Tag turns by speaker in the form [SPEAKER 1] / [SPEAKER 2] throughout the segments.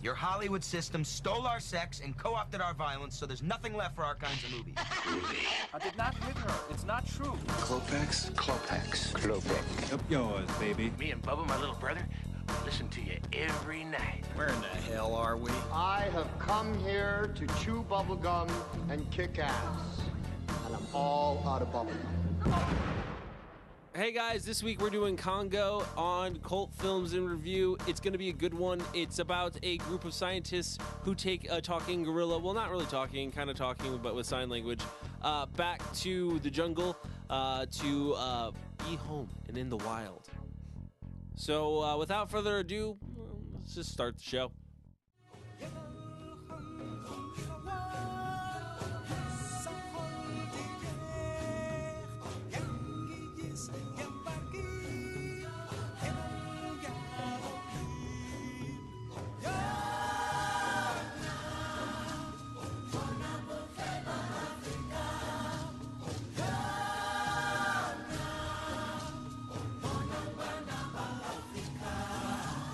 [SPEAKER 1] Your Hollywood system stole our sex and co-opted our violence, so there's nothing left for our kinds of movies.
[SPEAKER 2] I did not hit her. It's not true.
[SPEAKER 3] Klopex?
[SPEAKER 4] Klopex. Klopex.
[SPEAKER 3] Up yours, baby.
[SPEAKER 4] Me and Bubba, my little brother, listen to you every night.
[SPEAKER 3] Where in the hell are we?
[SPEAKER 5] I have come here to chew bubblegum and kick ass. And I'm all out of bubblegum.
[SPEAKER 6] Hey guys, this week we're doing Congo on Cult Films in Review. It's going to be a good one. It's about a group of scientists who take a talking gorilla, well, not really talking, kind of talking, but with sign language, back to the jungle to be home and in the wild. So without further ado, let's just start the show.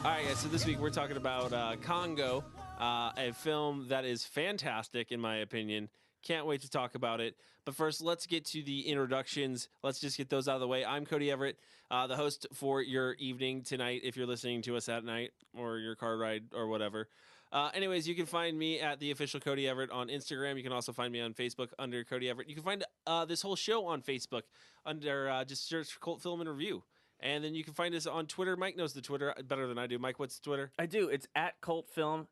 [SPEAKER 6] All right, guys, so this week we're talking about Congo, a film that is fantastic, in my opinion. Can't wait to talk about it. But first, let's get to the introductions. Let's just get those out of the way. I'm Cody Everett, the host for your evening tonight, if you're listening to us at night, or your car ride, or whatever. Anyways, you can find me at the official Cody Everett on Instagram. You can also find me on Facebook under Cody Everett. You can find this whole show on Facebook under just search Cult Film and Review. And then you can find us on Twitter. Mike knows the Twitter better than I do. Mike, what's the Twitter?
[SPEAKER 7] I do. It's at _review.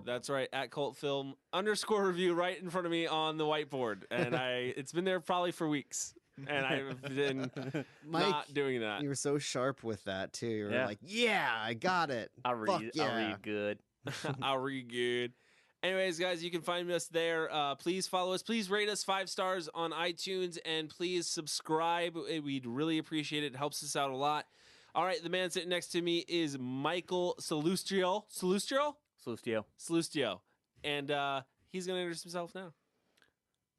[SPEAKER 6] That's right, at _review right in front of me on the whiteboard. And it's been there probably for weeks. And I've been
[SPEAKER 8] Mike,
[SPEAKER 6] not doing that.
[SPEAKER 8] You were so sharp with that, too. You were like, yeah, I got it.
[SPEAKER 7] I'll read good.
[SPEAKER 6] I'll read good. Anyways, guys, you can find us there. Please follow us. Please rate us 5 stars on iTunes, and please subscribe. We'd really appreciate it. It helps us out a lot. All right, the man sitting next to me is Michael Salustio. Salustio. And he's going to introduce himself now.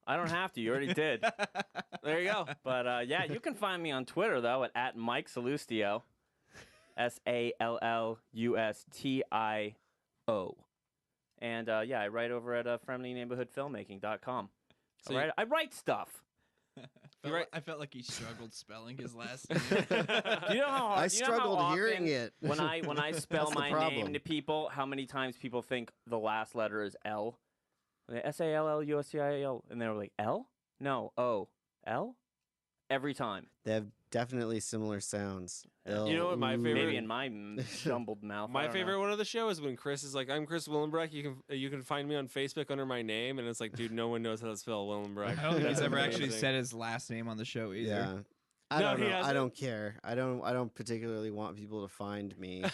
[SPEAKER 7] I don't have to. You already did.
[SPEAKER 6] There you go.
[SPEAKER 7] But, yeah, you can find me on Twitter, though, at Mike Salustio. SALLUSTIO. And, yeah, I write over at friendlyneighborhoodfilmmaking.com. So I write stuff.
[SPEAKER 9] I felt like he struggled spelling his last name.
[SPEAKER 7] Do you know how hard,
[SPEAKER 8] I struggled hearing it.
[SPEAKER 7] When I spell my name to people, how many times people think the last letter is L? SALLUSTIO. And they were like, L? No, O. L? Every time.
[SPEAKER 8] They have definitely similar sounds.
[SPEAKER 6] You know what my favorite?
[SPEAKER 7] Maybe in my jumbled mouth.
[SPEAKER 6] My favorite one of the show is when Chris is like, "I'm Chris Willenbrecht. You can find me on Facebook under my name," and it's like, dude, no one knows how to spell Willenbrecht.
[SPEAKER 9] I don't think he's ever actually said his last name on the show either.
[SPEAKER 8] Yeah. I don't know. I don't care. I don't particularly want people to find me.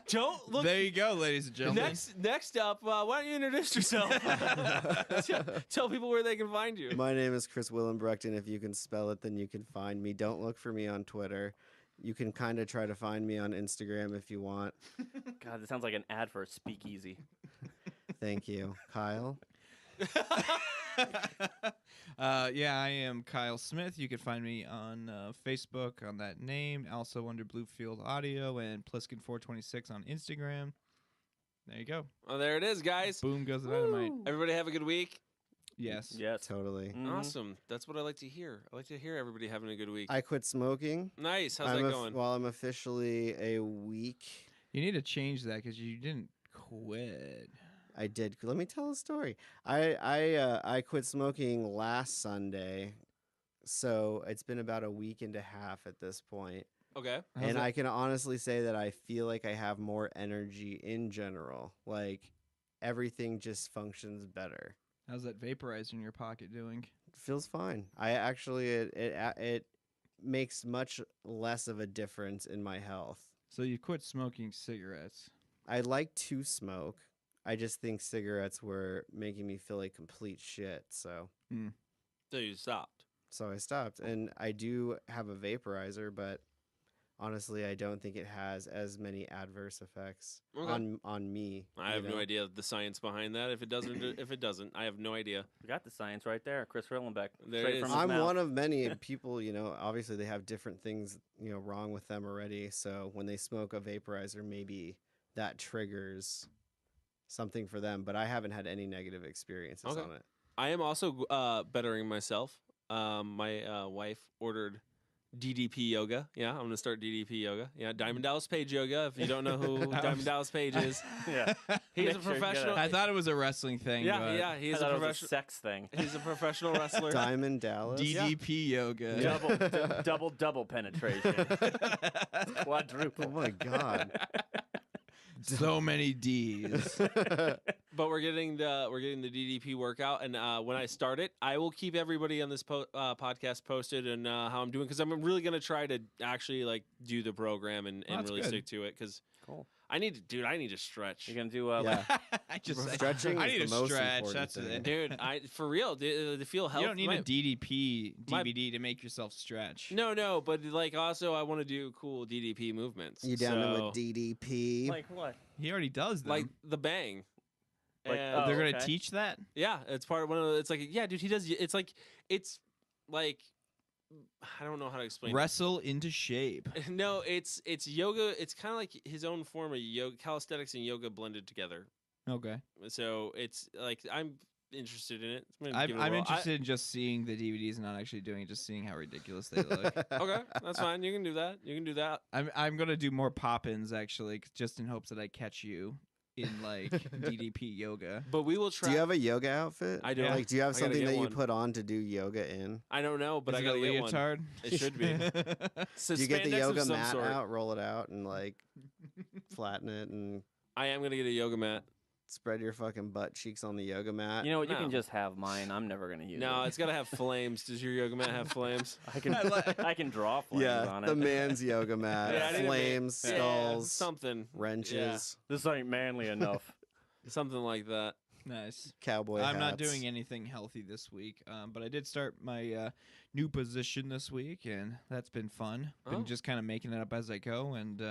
[SPEAKER 6] Don't look.
[SPEAKER 9] There you go, ladies and gentlemen.
[SPEAKER 6] Next up, why don't you introduce yourself? Tell people where they can find you.
[SPEAKER 8] My name is Chris Willenbrecht, and if you can spell it, then you can find me. Don't look for me on Twitter. You can kind of try to find me on Instagram if you want.
[SPEAKER 7] God, this sounds like an ad for a speakeasy.
[SPEAKER 8] Thank you. Kyle?
[SPEAKER 9] Yeah, I am Kyle Smith. You can find me on Facebook on that name, also under Bluefield Audio and Pliskin426 on Instagram. There you go.
[SPEAKER 6] Oh, there it is, guys.
[SPEAKER 9] Boom goes the dynamite.
[SPEAKER 6] Everybody have a good week.
[SPEAKER 9] Yes.
[SPEAKER 8] Totally.
[SPEAKER 7] Mm-hmm.
[SPEAKER 6] Awesome. That's what I like to hear. I like to hear everybody having a good week.
[SPEAKER 8] I quit smoking.
[SPEAKER 6] Nice. How's that going?
[SPEAKER 8] Well, I'm officially a week.
[SPEAKER 9] You need to change that because you didn't quit.
[SPEAKER 8] I did. Let me tell a story. I quit smoking last Sunday, so it's been about a week and a half at this point.
[SPEAKER 6] Okay.
[SPEAKER 8] And I can honestly say that I feel like I have more energy in general. Like everything just functions better.
[SPEAKER 9] How's that vaporizer in your pocket doing?
[SPEAKER 8] It feels fine. I actually it makes much less of a difference in my health.
[SPEAKER 9] So you quit smoking cigarettes.
[SPEAKER 8] I like to smoke. I just think cigarettes were making me feel like complete shit. So
[SPEAKER 6] you stopped.
[SPEAKER 8] So I stopped. And I do have a vaporizer, but honestly, I don't think it has as many adverse effects on me.
[SPEAKER 6] I have no idea the science behind that. If it doesn't, I have no idea.
[SPEAKER 7] We got the science right there. Chris Rillenbeck.
[SPEAKER 6] There it is.
[SPEAKER 8] I'm one of many people, obviously they have different things, wrong with them already. So when they smoke a vaporizer, maybe that triggers something for them. But I haven't had any negative experiences
[SPEAKER 6] Okay.
[SPEAKER 8] on it.
[SPEAKER 6] I am also bettering myself. My wife ordered DDP yoga. Yeah, I'm gonna start DDP yoga. Yeah, Diamond Dallas Page yoga. If you don't know who Diamond Dallas Page is,
[SPEAKER 7] Yeah.
[SPEAKER 6] he's
[SPEAKER 7] Make
[SPEAKER 6] a
[SPEAKER 7] sure you get
[SPEAKER 6] professional.
[SPEAKER 9] I thought it was a wrestling thing.
[SPEAKER 6] Yeah,
[SPEAKER 9] but
[SPEAKER 6] yeah,
[SPEAKER 7] I
[SPEAKER 6] he's a
[SPEAKER 7] thought it was a
[SPEAKER 6] professional.
[SPEAKER 7] sex thing.
[SPEAKER 6] He's a professional wrestler.
[SPEAKER 8] Diamond Dallas.
[SPEAKER 9] DDP yoga.
[SPEAKER 7] Double penetration. Quadruple.
[SPEAKER 8] Oh my god.
[SPEAKER 9] So many D's.
[SPEAKER 6] But we're getting the DDP workout, and when I start it, I will keep everybody on this podcast posted and how I'm doing, because I'm really gonna try to actually like do the program and
[SPEAKER 9] That's
[SPEAKER 6] really
[SPEAKER 9] good.
[SPEAKER 6] stick to it, because
[SPEAKER 7] Cool.
[SPEAKER 6] I need to stretch.
[SPEAKER 7] You're gonna do
[SPEAKER 8] Yeah. Stretching
[SPEAKER 9] I
[SPEAKER 8] is
[SPEAKER 9] need
[SPEAKER 8] the
[SPEAKER 9] to
[SPEAKER 8] most
[SPEAKER 9] stretch.
[SPEAKER 8] important
[SPEAKER 9] That's
[SPEAKER 8] thing.
[SPEAKER 9] it.
[SPEAKER 6] Dude, I for real to feel healthy.
[SPEAKER 9] You don't need a DDP
[SPEAKER 6] my-
[SPEAKER 9] DVD to make yourself stretch.
[SPEAKER 6] No, but like also I want to do cool DDP movements.
[SPEAKER 8] You down
[SPEAKER 6] so,
[SPEAKER 8] with DDP?
[SPEAKER 7] Like what?
[SPEAKER 9] He already does them.
[SPEAKER 6] like the bang.
[SPEAKER 7] Like,
[SPEAKER 6] And-
[SPEAKER 7] oh,
[SPEAKER 9] They're gonna
[SPEAKER 7] okay.
[SPEAKER 9] teach that.
[SPEAKER 6] Yeah, it's part of one of the, it's like, yeah, dude, he does. It's like I don't know how to explain.
[SPEAKER 9] Wrestle into shape.
[SPEAKER 6] No, it's yoga. It's kind of like his own form of yoga, calisthenics and yoga blended together.
[SPEAKER 9] Okay.
[SPEAKER 6] So it's like I'm interested in it. I'm, gonna give it a
[SPEAKER 9] I'm
[SPEAKER 6] whirl.
[SPEAKER 9] interested in just seeing the DVDs and not actually doing it, just seeing how ridiculous they look.
[SPEAKER 6] Okay, that's fine. You can do that. You can do that.
[SPEAKER 9] I'm gonna do more pop-ins actually, just in hopes that I catch you in like DDP yoga.
[SPEAKER 6] But we will try.
[SPEAKER 8] Do you have a yoga outfit?
[SPEAKER 6] I do.
[SPEAKER 8] Like, do you have
[SPEAKER 6] I gotta
[SPEAKER 8] something
[SPEAKER 6] get
[SPEAKER 8] that you
[SPEAKER 6] one.
[SPEAKER 8] put on to do yoga in?
[SPEAKER 6] I don't know, but
[SPEAKER 9] Is
[SPEAKER 6] I
[SPEAKER 9] it
[SPEAKER 6] gotta
[SPEAKER 9] a
[SPEAKER 6] get one.
[SPEAKER 9] leotard?
[SPEAKER 6] It should be. So
[SPEAKER 8] Do you get the
[SPEAKER 6] spandex of
[SPEAKER 8] yoga
[SPEAKER 6] some
[SPEAKER 8] mat
[SPEAKER 6] sort.
[SPEAKER 8] out, roll it out, and like flatten it and
[SPEAKER 6] I am gonna get a yoga mat.
[SPEAKER 8] spread your fucking butt cheeks on the yoga mat?
[SPEAKER 7] You know what? You
[SPEAKER 6] No.
[SPEAKER 7] can just have mine. I'm never gonna use
[SPEAKER 6] No,
[SPEAKER 7] it.
[SPEAKER 6] it's gotta have flames. Does your yoga mat have flames?
[SPEAKER 7] I can draw flames
[SPEAKER 8] yeah,
[SPEAKER 7] on
[SPEAKER 8] the
[SPEAKER 7] it.
[SPEAKER 8] man's yoga mat,
[SPEAKER 6] Yeah, I need a
[SPEAKER 8] flames,
[SPEAKER 6] Yeah,
[SPEAKER 8] skulls,
[SPEAKER 6] something,
[SPEAKER 8] wrenches,
[SPEAKER 7] This ain't manly enough.
[SPEAKER 6] something like that.
[SPEAKER 9] Nice.
[SPEAKER 8] cowboy
[SPEAKER 9] I'm not
[SPEAKER 8] hats.
[SPEAKER 9] doing anything healthy this week, but I did start my new position this week, and that's been fun.
[SPEAKER 6] Oh.
[SPEAKER 9] Been just kind of making it up as I go, and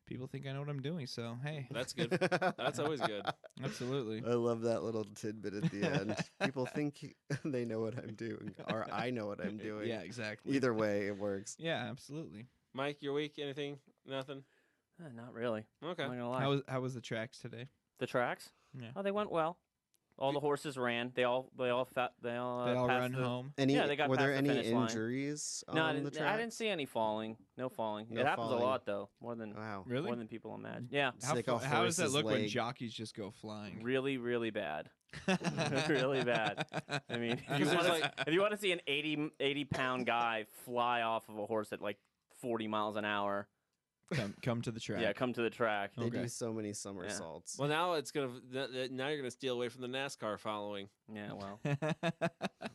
[SPEAKER 9] people think I know what I'm doing. So hey,
[SPEAKER 6] That's good. That's always good.
[SPEAKER 9] absolutely.
[SPEAKER 8] I love that little tidbit at the end. People think they know what I'm doing, or I know what I'm doing.
[SPEAKER 9] Yeah, exactly.
[SPEAKER 8] Either way, it works.
[SPEAKER 9] Yeah, absolutely.
[SPEAKER 6] Mike, your week? Anything? Nothing?
[SPEAKER 7] Not really.
[SPEAKER 6] Okay.
[SPEAKER 7] I'm not gonna lie.
[SPEAKER 9] How was the tracks today?
[SPEAKER 7] The tracks?
[SPEAKER 9] Yeah.
[SPEAKER 7] Oh, they went well. All the horses ran. They all
[SPEAKER 9] They all
[SPEAKER 7] passed
[SPEAKER 9] run
[SPEAKER 7] the-
[SPEAKER 9] home.
[SPEAKER 8] Any?
[SPEAKER 7] Yeah, they got
[SPEAKER 8] were there
[SPEAKER 7] past the
[SPEAKER 8] any
[SPEAKER 7] finish line.
[SPEAKER 8] injuries
[SPEAKER 7] No, I
[SPEAKER 8] on the
[SPEAKER 7] didn't,
[SPEAKER 8] track?
[SPEAKER 7] I didn't see any falling. No falling.
[SPEAKER 8] No
[SPEAKER 7] it happens
[SPEAKER 8] falling.
[SPEAKER 7] a lot though. More than
[SPEAKER 8] Wow.
[SPEAKER 9] Really?
[SPEAKER 7] more than people imagine. Yeah.
[SPEAKER 8] Stick a
[SPEAKER 9] How does that
[SPEAKER 8] horse's
[SPEAKER 9] look when
[SPEAKER 8] leg.
[SPEAKER 9] jockeys just go flying?
[SPEAKER 7] Really, really bad. Really bad. I mean, if you,
[SPEAKER 6] Because
[SPEAKER 7] want
[SPEAKER 6] there's,
[SPEAKER 7] to, if you want to see an 80-pound guy fly off of a horse at like 40 miles an hour,
[SPEAKER 9] come to the track.
[SPEAKER 7] yeah, come to the track.
[SPEAKER 8] They
[SPEAKER 9] Okay.
[SPEAKER 8] do so many somersaults.
[SPEAKER 6] Well, now it's gonna. Now you're gonna steal away from the NASCAR following.
[SPEAKER 7] Yeah, well.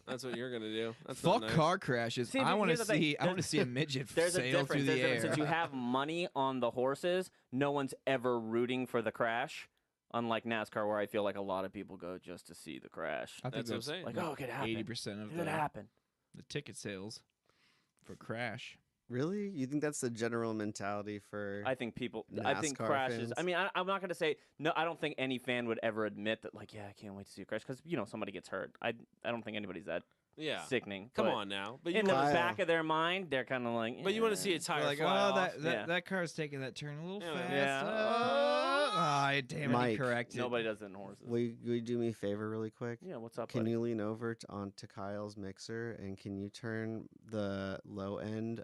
[SPEAKER 6] That's what you're gonna do. That's not
[SPEAKER 9] Fuck
[SPEAKER 6] nice.
[SPEAKER 9] car crashes.
[SPEAKER 7] See,
[SPEAKER 9] I
[SPEAKER 7] but
[SPEAKER 9] want to
[SPEAKER 7] here's the thing.
[SPEAKER 9] see. I want to see a midget
[SPEAKER 7] There's a
[SPEAKER 9] sail through
[SPEAKER 7] difference.
[SPEAKER 9] the
[SPEAKER 7] There's a
[SPEAKER 9] air.
[SPEAKER 7] difference. Since you have money on the horses, no one's ever rooting for the crash. Unlike NASCAR, where I feel like a lot of people go just to see the crash.
[SPEAKER 9] I think
[SPEAKER 6] That's what I'm saying.
[SPEAKER 7] Like, oh, it could happen.
[SPEAKER 9] 80% of
[SPEAKER 7] It could happen.
[SPEAKER 9] the ticket sales for crash.
[SPEAKER 8] Really? You think that's the general mentality for?
[SPEAKER 7] I think people. I think
[SPEAKER 8] NASCAR
[SPEAKER 7] crashes.
[SPEAKER 8] fans?
[SPEAKER 7] I mean, I'm not going to say no. I don't think any fan would ever admit that. Like, yeah, I can't wait to see a crash because somebody gets hurt. I don't think anybody's that
[SPEAKER 6] Yeah.
[SPEAKER 7] sickening.
[SPEAKER 6] Come
[SPEAKER 7] but
[SPEAKER 6] on now. But you
[SPEAKER 7] In the
[SPEAKER 6] want,
[SPEAKER 8] Kyle.
[SPEAKER 7] back of their mind, they're kind of like.
[SPEAKER 6] but you want to see a
[SPEAKER 7] "Eh."
[SPEAKER 6] tire
[SPEAKER 9] Like,
[SPEAKER 6] fly
[SPEAKER 9] oh,
[SPEAKER 6] off.
[SPEAKER 7] Yeah.
[SPEAKER 9] that car's taking that turn a little
[SPEAKER 6] Yeah.
[SPEAKER 9] fast.
[SPEAKER 7] Yeah.
[SPEAKER 9] Damn it,
[SPEAKER 8] Mike.
[SPEAKER 9] he corrected.
[SPEAKER 7] Nobody does it in horses.
[SPEAKER 8] Will you do me a favor really quick?
[SPEAKER 7] Yeah, what's up?
[SPEAKER 8] Can
[SPEAKER 7] buddy?
[SPEAKER 8] you lean over onto Kyle's mixer and can you turn the low end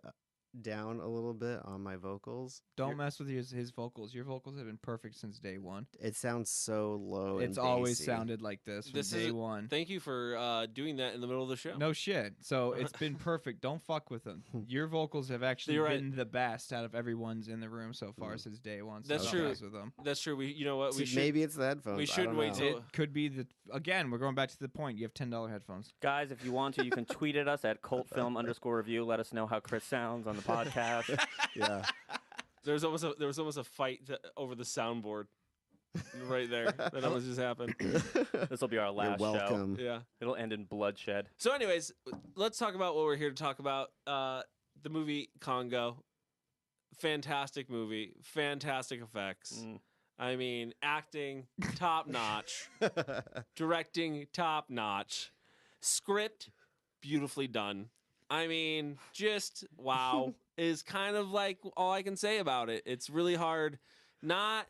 [SPEAKER 8] down a little bit on my vocals?
[SPEAKER 9] Don't mess with his vocals. Your vocals have been perfect since day one.
[SPEAKER 8] It sounds so low.
[SPEAKER 9] It's
[SPEAKER 8] and
[SPEAKER 9] always
[SPEAKER 8] bassy.
[SPEAKER 9] sounded like this from
[SPEAKER 6] This
[SPEAKER 9] day
[SPEAKER 6] is-
[SPEAKER 9] one.
[SPEAKER 6] Thank you for doing that in the middle of the show.
[SPEAKER 9] No shit. So it's been perfect. Don't fuck with them. Your vocals have actually
[SPEAKER 6] You're right.
[SPEAKER 9] been the best out of everyone's in the room so far since day one. So
[SPEAKER 6] That's
[SPEAKER 9] don't
[SPEAKER 6] true.
[SPEAKER 9] mess with them.
[SPEAKER 6] That's true. We, you know what? We
[SPEAKER 8] See,
[SPEAKER 6] should.
[SPEAKER 8] maybe it's the headphones.
[SPEAKER 6] we
[SPEAKER 8] I
[SPEAKER 6] should
[SPEAKER 8] don't
[SPEAKER 6] wait
[SPEAKER 8] know.
[SPEAKER 6] till-
[SPEAKER 9] It could be the again. We're going back to the point. You have $10 headphones.
[SPEAKER 7] Guys, if you want to, you can tweet at us at cultfilm_review. Let us know how Chris sounds on the podcast.
[SPEAKER 8] Yeah.
[SPEAKER 6] There was almost a fight over the soundboard, right there. That almost just happened.
[SPEAKER 7] This will be our
[SPEAKER 8] You're
[SPEAKER 7] last show.
[SPEAKER 8] welcome.
[SPEAKER 6] Yeah.
[SPEAKER 7] It'll end in bloodshed.
[SPEAKER 6] So, anyways, let's talk about what we're here to talk about. The movie Congo. Fantastic movie. Fantastic effects.
[SPEAKER 7] Mm.
[SPEAKER 6] I mean, acting top notch. Directing top notch. Script beautifully done. I mean, just wow is kind of like all I can say about it. It's really hard not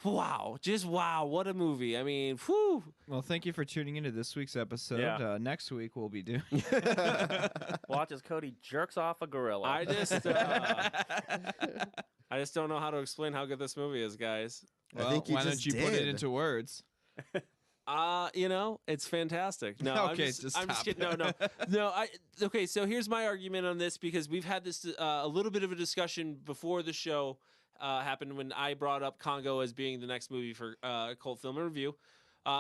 [SPEAKER 6] Wow, just wow, what a movie. I mean, whew.
[SPEAKER 9] Well, thank you for tuning into this week's episode.
[SPEAKER 7] Yeah.
[SPEAKER 9] Next week we'll be doing.
[SPEAKER 7] Watch as Cody jerks off a gorilla.
[SPEAKER 6] I just don't know how to explain how good this movie is, guys.
[SPEAKER 9] Well,
[SPEAKER 8] I think you
[SPEAKER 9] why
[SPEAKER 8] just
[SPEAKER 9] don't you put it
[SPEAKER 8] did.
[SPEAKER 9] into words?
[SPEAKER 6] It's fantastic. No,
[SPEAKER 9] Okay,
[SPEAKER 6] I'm
[SPEAKER 9] just
[SPEAKER 6] just
[SPEAKER 9] stop.
[SPEAKER 6] kidding. No. Okay, so here's my argument on this because we've had this a little bit of a discussion before the show happened when I brought up Congo as being the next movie for Cult Film Review.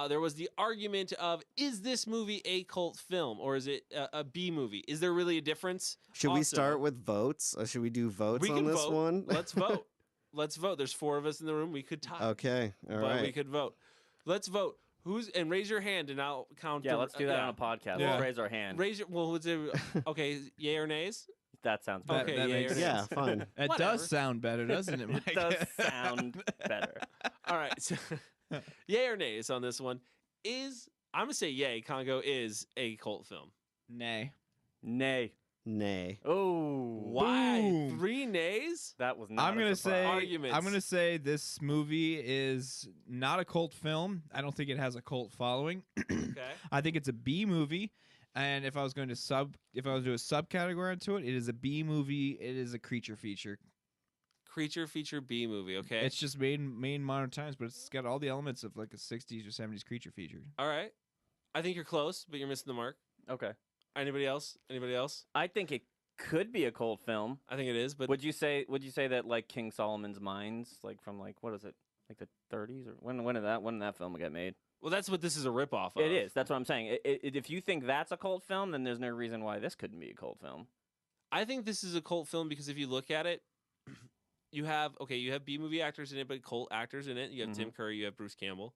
[SPEAKER 6] There was the argument of, is this movie a cult film or is it a B movie? Is there really a difference?
[SPEAKER 8] Should we
[SPEAKER 6] Also,
[SPEAKER 8] start with votes? Should we do votes
[SPEAKER 6] we
[SPEAKER 8] on
[SPEAKER 6] can
[SPEAKER 8] this
[SPEAKER 6] vote.
[SPEAKER 8] one?
[SPEAKER 6] Let's vote. Let's vote. There's 4 of us in the room. We could tie.
[SPEAKER 8] Okay, all
[SPEAKER 6] but
[SPEAKER 8] right.
[SPEAKER 6] we could vote. Let's vote. And raise your hand and I'll count.
[SPEAKER 7] Yeah, let's do that on a podcast.
[SPEAKER 9] Yeah.
[SPEAKER 7] Let's raise our hand.
[SPEAKER 6] Okay, yay or nays?
[SPEAKER 7] That sounds
[SPEAKER 9] That-
[SPEAKER 7] better.
[SPEAKER 6] Okay,
[SPEAKER 9] that
[SPEAKER 6] yay
[SPEAKER 9] makes
[SPEAKER 6] or
[SPEAKER 9] sense.
[SPEAKER 6] nays?
[SPEAKER 8] Yeah, fine.
[SPEAKER 9] It
[SPEAKER 6] Whatever.
[SPEAKER 9] does sound better, doesn't it, Mike?
[SPEAKER 7] It does sound better.
[SPEAKER 6] All right. So, yay or nays on this one? I'm gonna say yay. Congo is a cult film.
[SPEAKER 9] Nay.
[SPEAKER 7] Nay.
[SPEAKER 8] Nay.
[SPEAKER 7] Oh,
[SPEAKER 6] Why?
[SPEAKER 9] Boom.
[SPEAKER 6] 3 nays?
[SPEAKER 7] that was not.
[SPEAKER 9] I'm
[SPEAKER 7] a
[SPEAKER 9] gonna
[SPEAKER 7] surprise.
[SPEAKER 9] say.
[SPEAKER 6] Arguments.
[SPEAKER 9] I'm gonna say this movie is not a cult film. I don't think it has a cult following.
[SPEAKER 6] Okay.
[SPEAKER 9] I think it's a B movie. And if I was going to do a subcategory into it, it is a B movie. It is a creature feature.
[SPEAKER 6] Creature feature B movie. Okay.
[SPEAKER 9] It's just made in modern times, but it's got all the elements of like a 60s or 70s creature feature.
[SPEAKER 6] All right. I think you're close, but you're missing the mark.
[SPEAKER 7] Okay.
[SPEAKER 6] Anybody else? Anybody else?
[SPEAKER 7] I think it could be a cult film.
[SPEAKER 6] I think it is, but
[SPEAKER 7] Would you say that like King Solomon's Mines, like from like what is it, like the 30s or when did that film get made?
[SPEAKER 6] well, that's what this is a ripoff of.
[SPEAKER 7] It is. That's what I'm saying. If you think that's a cult film, then there's no reason why this couldn't be a cult film.
[SPEAKER 6] I think this is a cult film because if you look at it, you have B movie actors in it, but cult actors in it. You have Tim Curry, you have Bruce Campbell,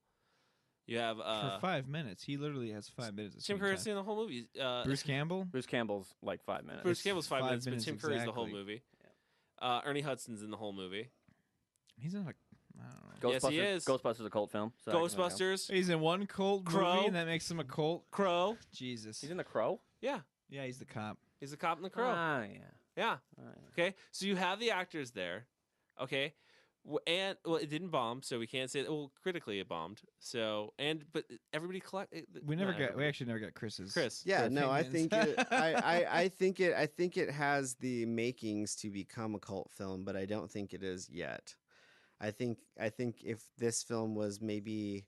[SPEAKER 6] you have
[SPEAKER 9] For 5 minutes. He literally has 5 minutes. Of
[SPEAKER 6] Tim
[SPEAKER 9] screen
[SPEAKER 6] Curry's
[SPEAKER 9] time.
[SPEAKER 6] in the whole movie.
[SPEAKER 9] Bruce Campbell?
[SPEAKER 7] Bruce Campbell's like 5 minutes.
[SPEAKER 6] Bruce Campbell's 5
[SPEAKER 9] 5
[SPEAKER 6] minutes, but
[SPEAKER 9] minutes
[SPEAKER 6] Tim Curry's the whole
[SPEAKER 9] exactly.
[SPEAKER 6] movie. Ernie Hudson's in the whole movie.
[SPEAKER 9] He's in like, I don't know.
[SPEAKER 6] Yes, he is.
[SPEAKER 7] Ghostbusters is a cult film. So I can let it go.
[SPEAKER 6] Ghostbusters,
[SPEAKER 9] He's in one cult
[SPEAKER 6] Crow.
[SPEAKER 9] movie, and that makes him a cult?
[SPEAKER 6] Crow.
[SPEAKER 9] Jesus.
[SPEAKER 7] He's in The Crow.
[SPEAKER 6] Yeah,
[SPEAKER 9] Yeah, he's the cop.
[SPEAKER 6] he's the cop in the Crow.
[SPEAKER 7] Ah, yeah.
[SPEAKER 6] Yeah.
[SPEAKER 7] Ah, yeah.
[SPEAKER 6] Okay, so you have the actors there. Okay, and it didn't bomb, so we can't say. Well, critically it bombed. So but everybody collect.
[SPEAKER 9] We
[SPEAKER 6] not
[SPEAKER 9] actually never got Chris's.
[SPEAKER 6] Chris.
[SPEAKER 8] Yeah, no, I
[SPEAKER 9] opinions.
[SPEAKER 8] think I think it has the makings to become a cult film, but I don't think it is yet. I think if this film was maybe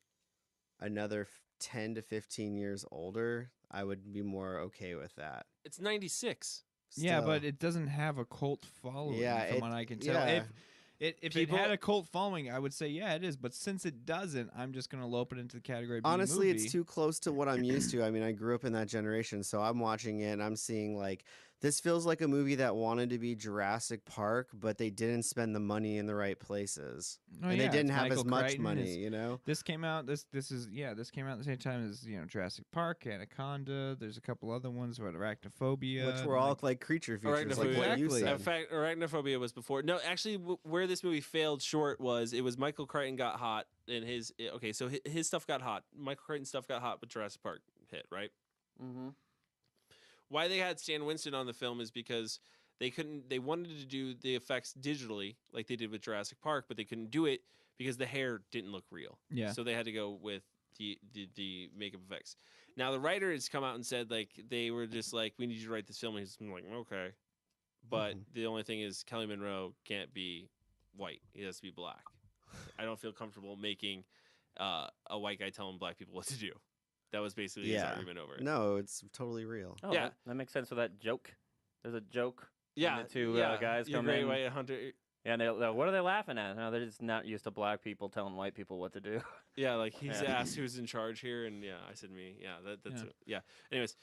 [SPEAKER 8] another 10 to 15 years older, I would be more okay with that.
[SPEAKER 6] It's 96.
[SPEAKER 9] Yeah,
[SPEAKER 8] Still.
[SPEAKER 9] but it doesn't have a cult following,
[SPEAKER 8] Yeah,
[SPEAKER 9] from
[SPEAKER 8] it-
[SPEAKER 9] what I can tell.
[SPEAKER 8] yeah.
[SPEAKER 9] If
[SPEAKER 6] People-
[SPEAKER 9] it had a cult following, I would say yeah, it is. But since it doesn't, I'm just gonna lope it into the category. B
[SPEAKER 8] Honestly,
[SPEAKER 9] movie.
[SPEAKER 8] it's too close to what I'm used to. I mean, I grew up in that generation, so I'm watching it and I'm seeing like this feels like a movie that wanted to be Jurassic Park, but they didn't spend the money in the right places.
[SPEAKER 9] Oh,
[SPEAKER 8] and
[SPEAKER 9] yeah,
[SPEAKER 8] they didn't
[SPEAKER 9] it's
[SPEAKER 8] have
[SPEAKER 9] Michael
[SPEAKER 8] as much
[SPEAKER 9] Crichton,
[SPEAKER 8] money,
[SPEAKER 9] it's-
[SPEAKER 8] you know?
[SPEAKER 9] This came out. This came out at the same time as Jurassic Park, Anaconda. There's a couple other ones about arachnophobia,
[SPEAKER 8] Which were all like creature features, like what you
[SPEAKER 9] Exactly.
[SPEAKER 8] said.
[SPEAKER 6] In fact, Arachnophobia was before. No, actually, where this movie failed short was Michael Crichton got hot and his stuff got hot. Michael Crichton's stuff got hot, but Jurassic Park hit, right?
[SPEAKER 7] Mm-hmm.
[SPEAKER 6] Why they had Stan Winston on the film is because they wanted to do the effects digitally like they did with Jurassic Park, but they couldn't do it because the hair didn't look real.
[SPEAKER 9] Yeah.
[SPEAKER 6] So they had to go with the makeup effects. Now the writer has come out and said like they were just like, we need you to write this film, and he's like, okay. But the only thing is Kelly Monroe can't be white. He has to be black. I don't feel comfortable making a white guy telling black people what to do. That was basically his argument over it.
[SPEAKER 8] No, it's totally real.
[SPEAKER 7] Oh,
[SPEAKER 6] Yeah.
[SPEAKER 7] that makes sense for that joke. There's a joke.
[SPEAKER 6] Yeah,
[SPEAKER 7] the two
[SPEAKER 6] yeah.
[SPEAKER 7] guys
[SPEAKER 6] Your
[SPEAKER 7] come
[SPEAKER 6] great
[SPEAKER 7] in.
[SPEAKER 6] white hunter.
[SPEAKER 7] Yeah, and they're what are they laughing at? No, they're just not used to black people telling white people what to do.
[SPEAKER 6] Yeah, like he's
[SPEAKER 7] Yeah.
[SPEAKER 6] asked who's in charge here, and yeah, I said me. Yeah, that's
[SPEAKER 9] Yeah.
[SPEAKER 6] Anyways,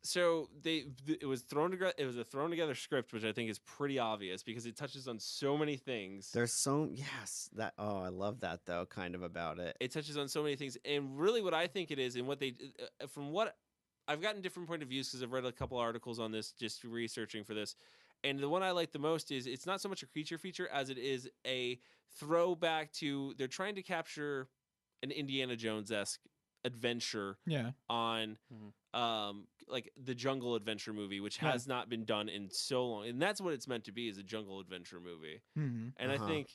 [SPEAKER 6] so it was thrown together. It was a thrown together script, which I think is pretty obvious because it touches on so many things.
[SPEAKER 8] There's I love that though, kind of about it.
[SPEAKER 6] It touches on so many things, and really, what I think it is, and what they, from what I've gotten different point of views because I've read a couple articles on this, just researching for this. And the one I like the most is it's not so much a creature feature as it is a throwback to they're trying to capture an Indiana Jones-esque adventure
[SPEAKER 9] Yeah.
[SPEAKER 6] on like the Jungle Adventure movie, which has not been done in so long. And that's what it's meant to be, is a jungle adventure movie.
[SPEAKER 9] Mm-hmm.
[SPEAKER 6] And I think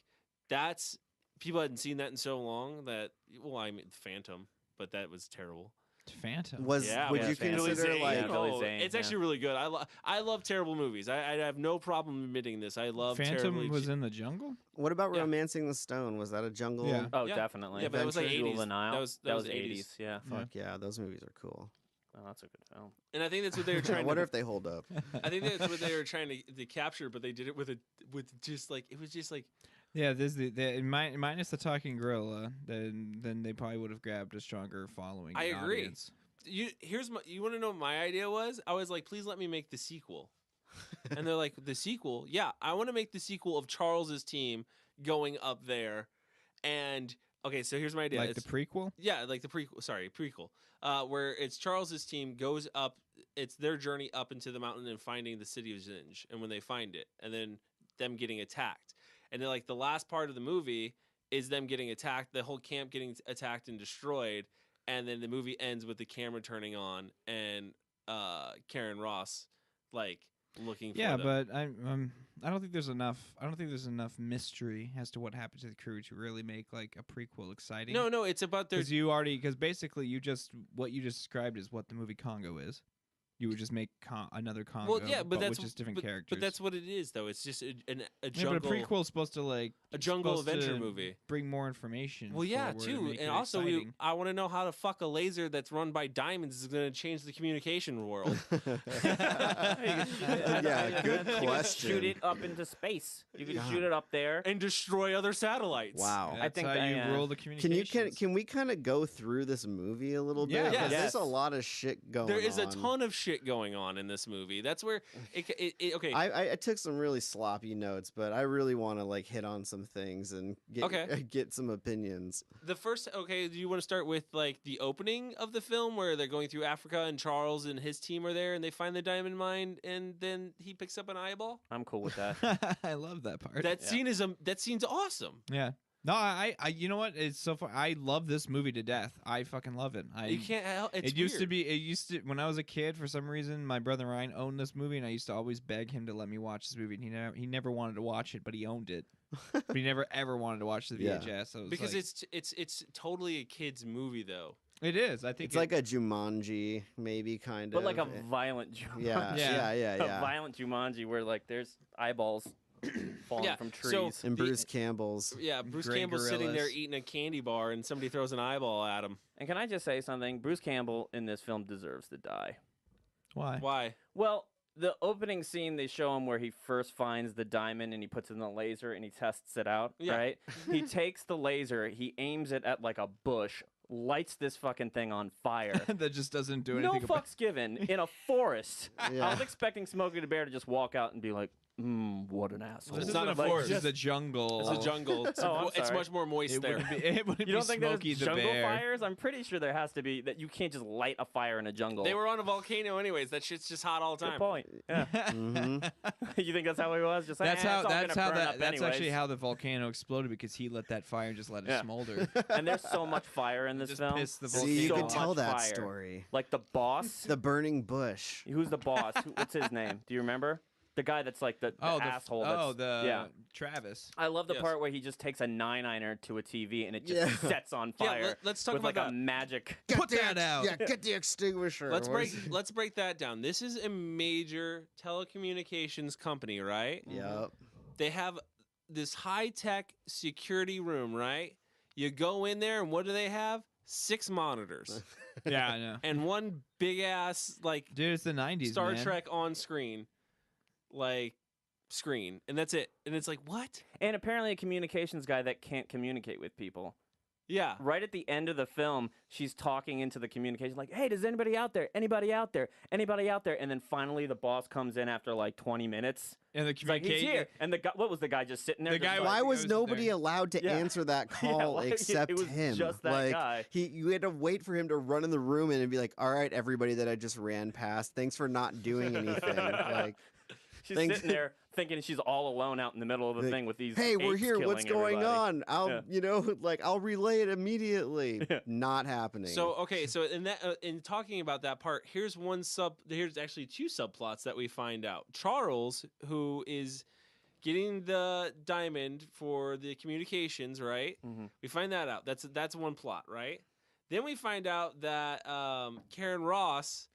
[SPEAKER 6] that's people hadn't seen that in so long that I mean Phantom, but that was terrible.
[SPEAKER 9] Phantom.
[SPEAKER 8] Would
[SPEAKER 7] Yeah,
[SPEAKER 8] you
[SPEAKER 7] Phantom.
[SPEAKER 8] consider
[SPEAKER 6] Billy Zane.
[SPEAKER 8] like
[SPEAKER 7] Yeah, Billy Zane,
[SPEAKER 6] It's
[SPEAKER 7] yeah.
[SPEAKER 6] actually really good. I love terrible movies. I have no problem admitting this. I love
[SPEAKER 9] Phantom
[SPEAKER 6] terribly
[SPEAKER 9] was in the jungle?
[SPEAKER 8] what about
[SPEAKER 6] Yeah.
[SPEAKER 8] Romancing the Stone? Was that a jungle?
[SPEAKER 9] Yeah.
[SPEAKER 7] Oh,
[SPEAKER 6] Yeah.
[SPEAKER 7] definitely.
[SPEAKER 6] Yeah, but that was like
[SPEAKER 7] Jewel of
[SPEAKER 6] 80s.
[SPEAKER 7] the Nile.
[SPEAKER 6] That was
[SPEAKER 7] 80s. Yeah.
[SPEAKER 8] Fuck yeah, those movies are cool.
[SPEAKER 7] Oh, that's a good film.
[SPEAKER 6] And I think that's what they were
[SPEAKER 8] I
[SPEAKER 6] trying
[SPEAKER 8] wonder
[SPEAKER 6] to
[SPEAKER 8] if they hold up.
[SPEAKER 6] I think that's what they were trying to capture, but they did it with just like it was just like
[SPEAKER 9] Yeah, this minus the talking gorilla, then they probably would have grabbed a stronger following.
[SPEAKER 6] I
[SPEAKER 9] and
[SPEAKER 6] agree.
[SPEAKER 9] audience.
[SPEAKER 6] you want to know what my idea was? I was like, please let me make the sequel. And they're like, the sequel? Yeah, I want to make the sequel of Charles's team going up there. And okay, so here's my idea.
[SPEAKER 9] Like the prequel?
[SPEAKER 6] Yeah, like the prequel. Sorry, prequel. Where it's Charles's team goes up. It's their journey up into the mountain and finding the city of Zinj. And when they find it, and then them getting attacked. And then like the last part of the movie is them getting attacked, the whole camp getting attacked and destroyed. And then the movie ends with the camera turning on and Karen Ross like looking for
[SPEAKER 9] Yeah,
[SPEAKER 6] them.
[SPEAKER 9] but I don't think there's enough. I don't think there's enough mystery as to what happened to the crew to really make like a prequel exciting.
[SPEAKER 6] No, it's about their
[SPEAKER 9] Because basically what you just described is what the movie Congo is. You would just make another Congo,
[SPEAKER 6] well, yeah, but that's
[SPEAKER 9] with just different
[SPEAKER 6] but,
[SPEAKER 9] characters.
[SPEAKER 6] But that's what it is, though. It's just a
[SPEAKER 9] yeah,
[SPEAKER 6] jungle.
[SPEAKER 9] but a prequel is supposed to like
[SPEAKER 6] A jungle
[SPEAKER 9] supposed
[SPEAKER 6] adventure
[SPEAKER 9] to
[SPEAKER 6] movie.
[SPEAKER 9] Bring more information.
[SPEAKER 6] Well, yeah,
[SPEAKER 9] forward
[SPEAKER 6] too,
[SPEAKER 9] make
[SPEAKER 6] and
[SPEAKER 9] it
[SPEAKER 6] also
[SPEAKER 9] exciting.
[SPEAKER 6] I want to know how to fuck a laser that's run by diamonds is going to change the communication world.
[SPEAKER 8] Yeah, good
[SPEAKER 7] You could
[SPEAKER 8] question.
[SPEAKER 7] shoot it up into space. You could
[SPEAKER 8] God.
[SPEAKER 7] shoot it up there.
[SPEAKER 6] and destroy other satellites.
[SPEAKER 8] Wow.
[SPEAKER 9] That's
[SPEAKER 7] think
[SPEAKER 9] how
[SPEAKER 7] that,
[SPEAKER 9] you
[SPEAKER 7] yeah.
[SPEAKER 9] rule the
[SPEAKER 8] Can
[SPEAKER 9] communications.
[SPEAKER 8] can we kind of go through this movie a little
[SPEAKER 9] Yeah.
[SPEAKER 8] bit? 'Cause
[SPEAKER 6] Yes.
[SPEAKER 8] There's a lot of shit going on.
[SPEAKER 6] There is a ton of shit going on in this movie. That's where okay.
[SPEAKER 8] I took some really sloppy notes, but I really want to like hit on some things and get
[SPEAKER 6] Okay.
[SPEAKER 8] get some opinions.
[SPEAKER 6] The first, okay, do you want to start with like the opening of the film where they're going through Africa and Charles and his team are there and they find the diamond mine and then he picks up an eyeball?
[SPEAKER 7] I'm cool with that.
[SPEAKER 9] I love that part.
[SPEAKER 6] That scene's awesome.
[SPEAKER 9] Yeah. No, I you know what? It's so far. I love this movie to death. I fucking love it.
[SPEAKER 6] You can't help it's
[SPEAKER 9] It used to
[SPEAKER 6] weird.
[SPEAKER 9] be. It used to when I was a kid. For some reason, my brother Ryan owned this movie, and I used to always beg him to let me watch this movie. And he never wanted to watch it, but he owned it. But he never ever wanted to watch the
[SPEAKER 8] Yeah.
[SPEAKER 9] VHS. So it was
[SPEAKER 6] because
[SPEAKER 9] like,
[SPEAKER 6] it's totally a kid's movie though.
[SPEAKER 9] it is. I think
[SPEAKER 8] It's like a Jumanji, maybe kind
[SPEAKER 7] But
[SPEAKER 8] of.
[SPEAKER 7] like a violent Jumanji.
[SPEAKER 8] yeah,
[SPEAKER 9] Yeah.
[SPEAKER 7] A violent Jumanji where like there's eyeballs falling
[SPEAKER 6] Yeah,
[SPEAKER 7] from
[SPEAKER 6] so-
[SPEAKER 7] trees.
[SPEAKER 8] And Bruce Campbell's.
[SPEAKER 6] Yeah, Bruce
[SPEAKER 9] Great
[SPEAKER 6] Campbell's sitting there
[SPEAKER 9] gorillas.
[SPEAKER 6] eating a candy bar and somebody throws an eyeball at him.
[SPEAKER 7] And can I just say something? Bruce Campbell in this film deserves to die.
[SPEAKER 9] why?
[SPEAKER 6] Why?
[SPEAKER 7] Well, the opening scene, they show him where he first finds the diamond and he puts it in the laser and he tests it out,
[SPEAKER 6] Yeah.
[SPEAKER 7] right? He takes the laser, he aims it at like a bush, lights this fucking thing on fire.
[SPEAKER 9] That just doesn't do
[SPEAKER 7] No
[SPEAKER 9] anything. about
[SPEAKER 7] fucks given in a forest. I
[SPEAKER 8] Yeah.
[SPEAKER 7] was expecting Smokey the Bear to just walk out and be like, what an asshole.
[SPEAKER 9] This
[SPEAKER 6] It's not
[SPEAKER 9] isn't
[SPEAKER 6] a
[SPEAKER 9] a
[SPEAKER 6] forest.
[SPEAKER 9] This is a jungle.
[SPEAKER 6] It's a jungle. It's,
[SPEAKER 7] Oh, I'm
[SPEAKER 6] it's
[SPEAKER 7] sorry.
[SPEAKER 6] much more moist
[SPEAKER 9] It
[SPEAKER 6] there.
[SPEAKER 9] wouldn't be, it wouldn't
[SPEAKER 7] You don't
[SPEAKER 9] be
[SPEAKER 7] think
[SPEAKER 9] Smokey
[SPEAKER 7] there's
[SPEAKER 9] the
[SPEAKER 7] jungle
[SPEAKER 9] Bear.
[SPEAKER 7] fires? I'm pretty sure there has to be that you can't just light a fire in a jungle.
[SPEAKER 6] They were on a volcano anyways. That shit's just hot all the
[SPEAKER 7] Good
[SPEAKER 6] time.
[SPEAKER 7] point. Yeah.
[SPEAKER 8] Mhm.
[SPEAKER 7] You think that's how he was? Just like,
[SPEAKER 9] That's
[SPEAKER 7] "Eh,
[SPEAKER 9] how.
[SPEAKER 7] it's all
[SPEAKER 9] That's
[SPEAKER 7] gonna
[SPEAKER 9] how
[SPEAKER 7] burn
[SPEAKER 9] that.
[SPEAKER 7] up
[SPEAKER 9] That's actually
[SPEAKER 7] anyways."
[SPEAKER 9] how the volcano exploded because he lit that fire and just let it
[SPEAKER 7] Yeah.
[SPEAKER 9] smolder.
[SPEAKER 7] And there's so much fire in this
[SPEAKER 9] Just
[SPEAKER 7] film.
[SPEAKER 9] pissed the
[SPEAKER 7] There's
[SPEAKER 8] See, you
[SPEAKER 7] so
[SPEAKER 8] can tell
[SPEAKER 7] much
[SPEAKER 8] that
[SPEAKER 7] fire.
[SPEAKER 8] story.
[SPEAKER 7] Like the boss.
[SPEAKER 8] The burning bush.
[SPEAKER 7] Who's the boss? What's his name? Do you remember? The guy that's like the asshole. Yeah.
[SPEAKER 9] Travis.
[SPEAKER 7] I love the
[SPEAKER 6] Yes.
[SPEAKER 7] part where he just takes a 9-ironer to a TV and it just
[SPEAKER 8] Yeah.
[SPEAKER 7] sets on
[SPEAKER 6] Yeah,
[SPEAKER 7] fire.
[SPEAKER 6] let's talk
[SPEAKER 7] with
[SPEAKER 6] about
[SPEAKER 7] like
[SPEAKER 6] that.
[SPEAKER 7] a magic.
[SPEAKER 9] Put that out.
[SPEAKER 8] Yeah, get the extinguisher.
[SPEAKER 6] Let's
[SPEAKER 8] Where's-
[SPEAKER 6] let's break that down. This is a major telecommunications company, right?
[SPEAKER 8] Yep.
[SPEAKER 6] They have this high-tech security room, right? You go in there and what do they have? 6 monitors
[SPEAKER 9] Yeah, I know.
[SPEAKER 6] and one big ass like
[SPEAKER 9] Dude, it's the '90s.
[SPEAKER 6] Star
[SPEAKER 9] man.
[SPEAKER 6] Trek on screen. Like screen. And that's it. And it's like, "What?"
[SPEAKER 7] And apparently a communications guy that can't communicate with people.
[SPEAKER 6] Yeah.
[SPEAKER 7] Right at the end of the film, she's talking into the communication like, "Hey, does anybody out there? Anybody out there? Anybody out there?" And then finally the boss comes in after like 20 minutes.
[SPEAKER 9] And the
[SPEAKER 7] He's like, "He's
[SPEAKER 9] communication.
[SPEAKER 7] here." And the guy, what was the guy just sitting there?
[SPEAKER 9] The
[SPEAKER 7] just
[SPEAKER 9] guy
[SPEAKER 7] like-
[SPEAKER 8] Why
[SPEAKER 9] It
[SPEAKER 8] was
[SPEAKER 9] goes
[SPEAKER 8] nobody
[SPEAKER 9] there.
[SPEAKER 8] allowed to
[SPEAKER 7] Yeah.
[SPEAKER 8] answer that
[SPEAKER 7] Yeah,
[SPEAKER 8] call
[SPEAKER 7] like,
[SPEAKER 8] except
[SPEAKER 7] it was
[SPEAKER 8] him?
[SPEAKER 7] just that
[SPEAKER 8] like
[SPEAKER 7] guy.
[SPEAKER 8] you had to wait for him to run in the room and be like, "All right, everybody that I just ran past, thanks for not doing anything." Like,
[SPEAKER 7] She's
[SPEAKER 8] Thanks-
[SPEAKER 7] sitting there thinking she's all alone out in the middle of the
[SPEAKER 8] Like,
[SPEAKER 7] thing with these.
[SPEAKER 8] "Hey, we're
[SPEAKER 7] apes
[SPEAKER 8] here. What's
[SPEAKER 7] killing
[SPEAKER 8] going
[SPEAKER 7] everybody."
[SPEAKER 8] on? I'll,
[SPEAKER 7] Yeah.
[SPEAKER 8] I'll relay it immediately."
[SPEAKER 7] Yeah.
[SPEAKER 8] Not happening.
[SPEAKER 6] So okay, so in talking about that part, here's here's actually 2 subplots that we find out. Charles, who is getting the diamond for the communications, right? We find that out. That's one plot, right? Then we find out that Karen Ross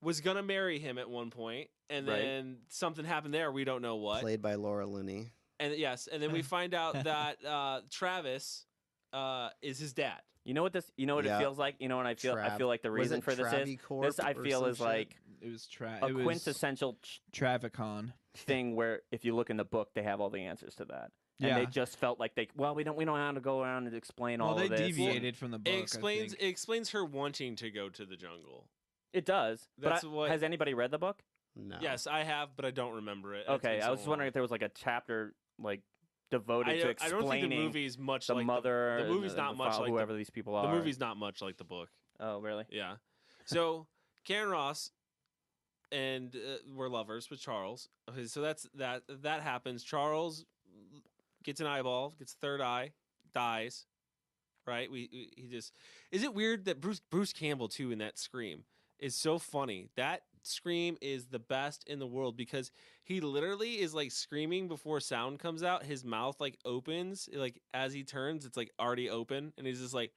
[SPEAKER 6] was gonna marry him at one point, and then something happened there. We don't know what.
[SPEAKER 8] Played by Laura Linney.
[SPEAKER 6] And yes, and then we find out that Travis is his dad.
[SPEAKER 7] You know what this? You know what it feels like. You know what I feel? I feel like the reason for this is this. I feel is like
[SPEAKER 9] it was
[SPEAKER 7] a quintessential
[SPEAKER 9] Travicon
[SPEAKER 7] thing where if you look in the book, they have all the answers to that. And they just felt like we don't know how to go around and explain all of this.
[SPEAKER 9] Well, they deviated from the book.
[SPEAKER 6] It explains her wanting to go to the jungle.
[SPEAKER 7] It does.
[SPEAKER 6] That's
[SPEAKER 7] but has anybody read the book?
[SPEAKER 8] No.
[SPEAKER 6] Yes, I have, but I don't remember it.
[SPEAKER 7] Okay, I was just wondering if there was like a chapter like devoted to explaining.
[SPEAKER 6] I don't think the movie's much
[SPEAKER 7] the
[SPEAKER 6] like
[SPEAKER 7] mother.
[SPEAKER 6] The movie's not much like
[SPEAKER 7] whoever these people are.
[SPEAKER 6] The movie's not much like the book.
[SPEAKER 7] Oh, really?
[SPEAKER 6] Yeah. So Karen Ross and we're lovers with Charles. Okay, so that happens. Charles gets an eyeball, gets a third eye, dies. Right? He just is it weird that Bruce Campbell too in that scream is so funny. That scream is the best in the world because he literally is like screaming before sound comes out. His mouth like opens, like as he turns, it's like already open, and he's just like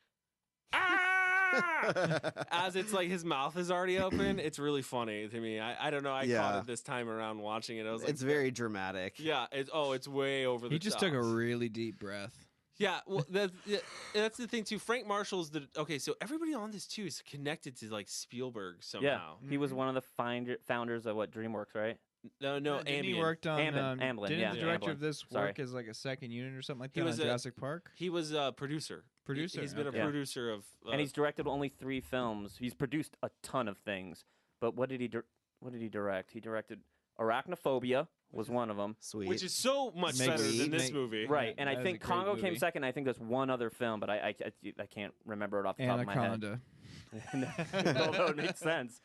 [SPEAKER 6] ah! As it's like his mouth is already open. It's really funny to me. I don't know. I caught it this time around watching it. I was like,
[SPEAKER 8] it's very dramatic.
[SPEAKER 6] Yeah. It's way over the top.
[SPEAKER 9] He just took a really deep breath.
[SPEAKER 6] Yeah, well, that's the thing too. Frank Marshall's okay. So everybody on this too is connected to like Spielberg somehow.
[SPEAKER 7] Yeah, he was one of the founders of what DreamWorks, right?
[SPEAKER 6] No,
[SPEAKER 9] Amblin. He worked on
[SPEAKER 7] Amblin.
[SPEAKER 9] Didn't the director
[SPEAKER 7] Amblin.
[SPEAKER 9] of this work as like a second unit or something like that?
[SPEAKER 6] He was
[SPEAKER 9] on Jurassic Park.
[SPEAKER 6] He was a producer. He's been a producer of,
[SPEAKER 7] and he's directed only 3 films. He's produced a ton of things, but what did he direct? He directed Arachnophobia. Was one of them.
[SPEAKER 8] Sweet.
[SPEAKER 6] Which is so much better than this movie.
[SPEAKER 7] Right, and I think Congo came second. I think there's one other film, but I can't remember it off the top of my head. No, that would make sense.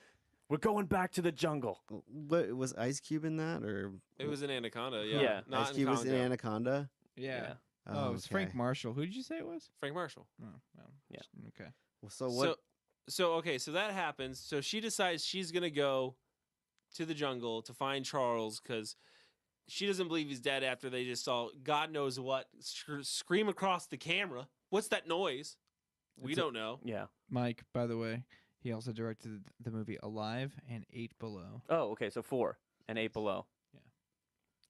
[SPEAKER 7] We're going back to the jungle.
[SPEAKER 8] What was Ice Cube in that, or
[SPEAKER 6] it was an Anaconda? Yeah,
[SPEAKER 8] Ice Cube was in Anaconda.
[SPEAKER 9] Yeah. Oh, it was Frank Marshall. Who did you say it was?
[SPEAKER 6] Frank Marshall.
[SPEAKER 9] Oh, well,
[SPEAKER 7] yeah.
[SPEAKER 9] Okay.
[SPEAKER 8] Well, so what?
[SPEAKER 6] So that happens. So she decides she's gonna go to the jungle to find Charles because she doesn't believe he's dead after they just saw God knows what scream across the camera. What's that noise? We don't know.
[SPEAKER 7] Yeah.
[SPEAKER 9] Mike, by the way, he also directed the movie Alive and 8 Below.
[SPEAKER 7] Oh, okay. So 4 and 8 Below.
[SPEAKER 9] Yeah.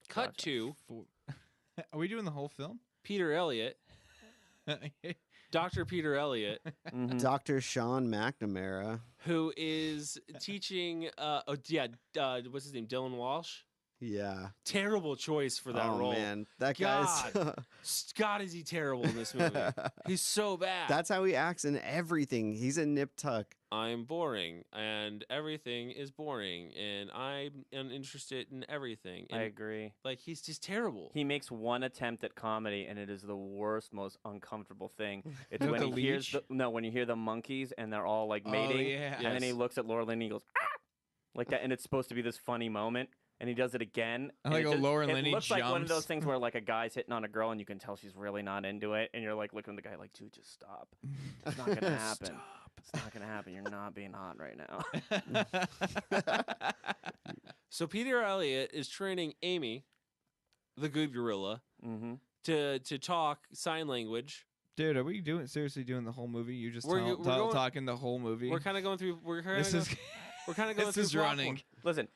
[SPEAKER 6] Cut to.
[SPEAKER 9] Are we doing the whole film?
[SPEAKER 6] Peter Elliott. Dr. Peter Elliott.
[SPEAKER 8] Dr. Sean McNamara.
[SPEAKER 6] Who is teaching, what's his name? Dylan Walsh?
[SPEAKER 8] Yeah.
[SPEAKER 6] Terrible choice for that role.
[SPEAKER 8] Oh, man. That guy's...
[SPEAKER 6] God, is he terrible in this movie. He's so bad.
[SPEAKER 8] That's how he acts in everything. He's a nip tuck.
[SPEAKER 6] I'm boring, and everything is boring, and I'm uninterested in everything. And
[SPEAKER 7] I agree.
[SPEAKER 6] Like, he's just terrible.
[SPEAKER 7] He makes one attempt at comedy, and it is the worst, most uncomfortable thing. It's when he hears when you hear the monkeys, and they're all, like, mating, and then he looks at Laura Linney and he goes, ah! Like that, and it's supposed to be this funny moment. And he does it again.
[SPEAKER 9] Like Laura Linney
[SPEAKER 7] jumps. It looks like one of those things where like a guy's hitting on a girl and you can tell she's really not into it. And you're like looking at the guy like, dude, just stop. It's not going to happen. It's not going to happen. You're not being hot right now.
[SPEAKER 6] So Peter Elliott is training Amy, the good gorilla, to talk sign language.
[SPEAKER 9] Dude, are we seriously doing the whole movie? You just talking the whole movie?
[SPEAKER 6] We're kind of going through. We're kind of going
[SPEAKER 9] this
[SPEAKER 6] through.
[SPEAKER 9] Is running.
[SPEAKER 7] Listen.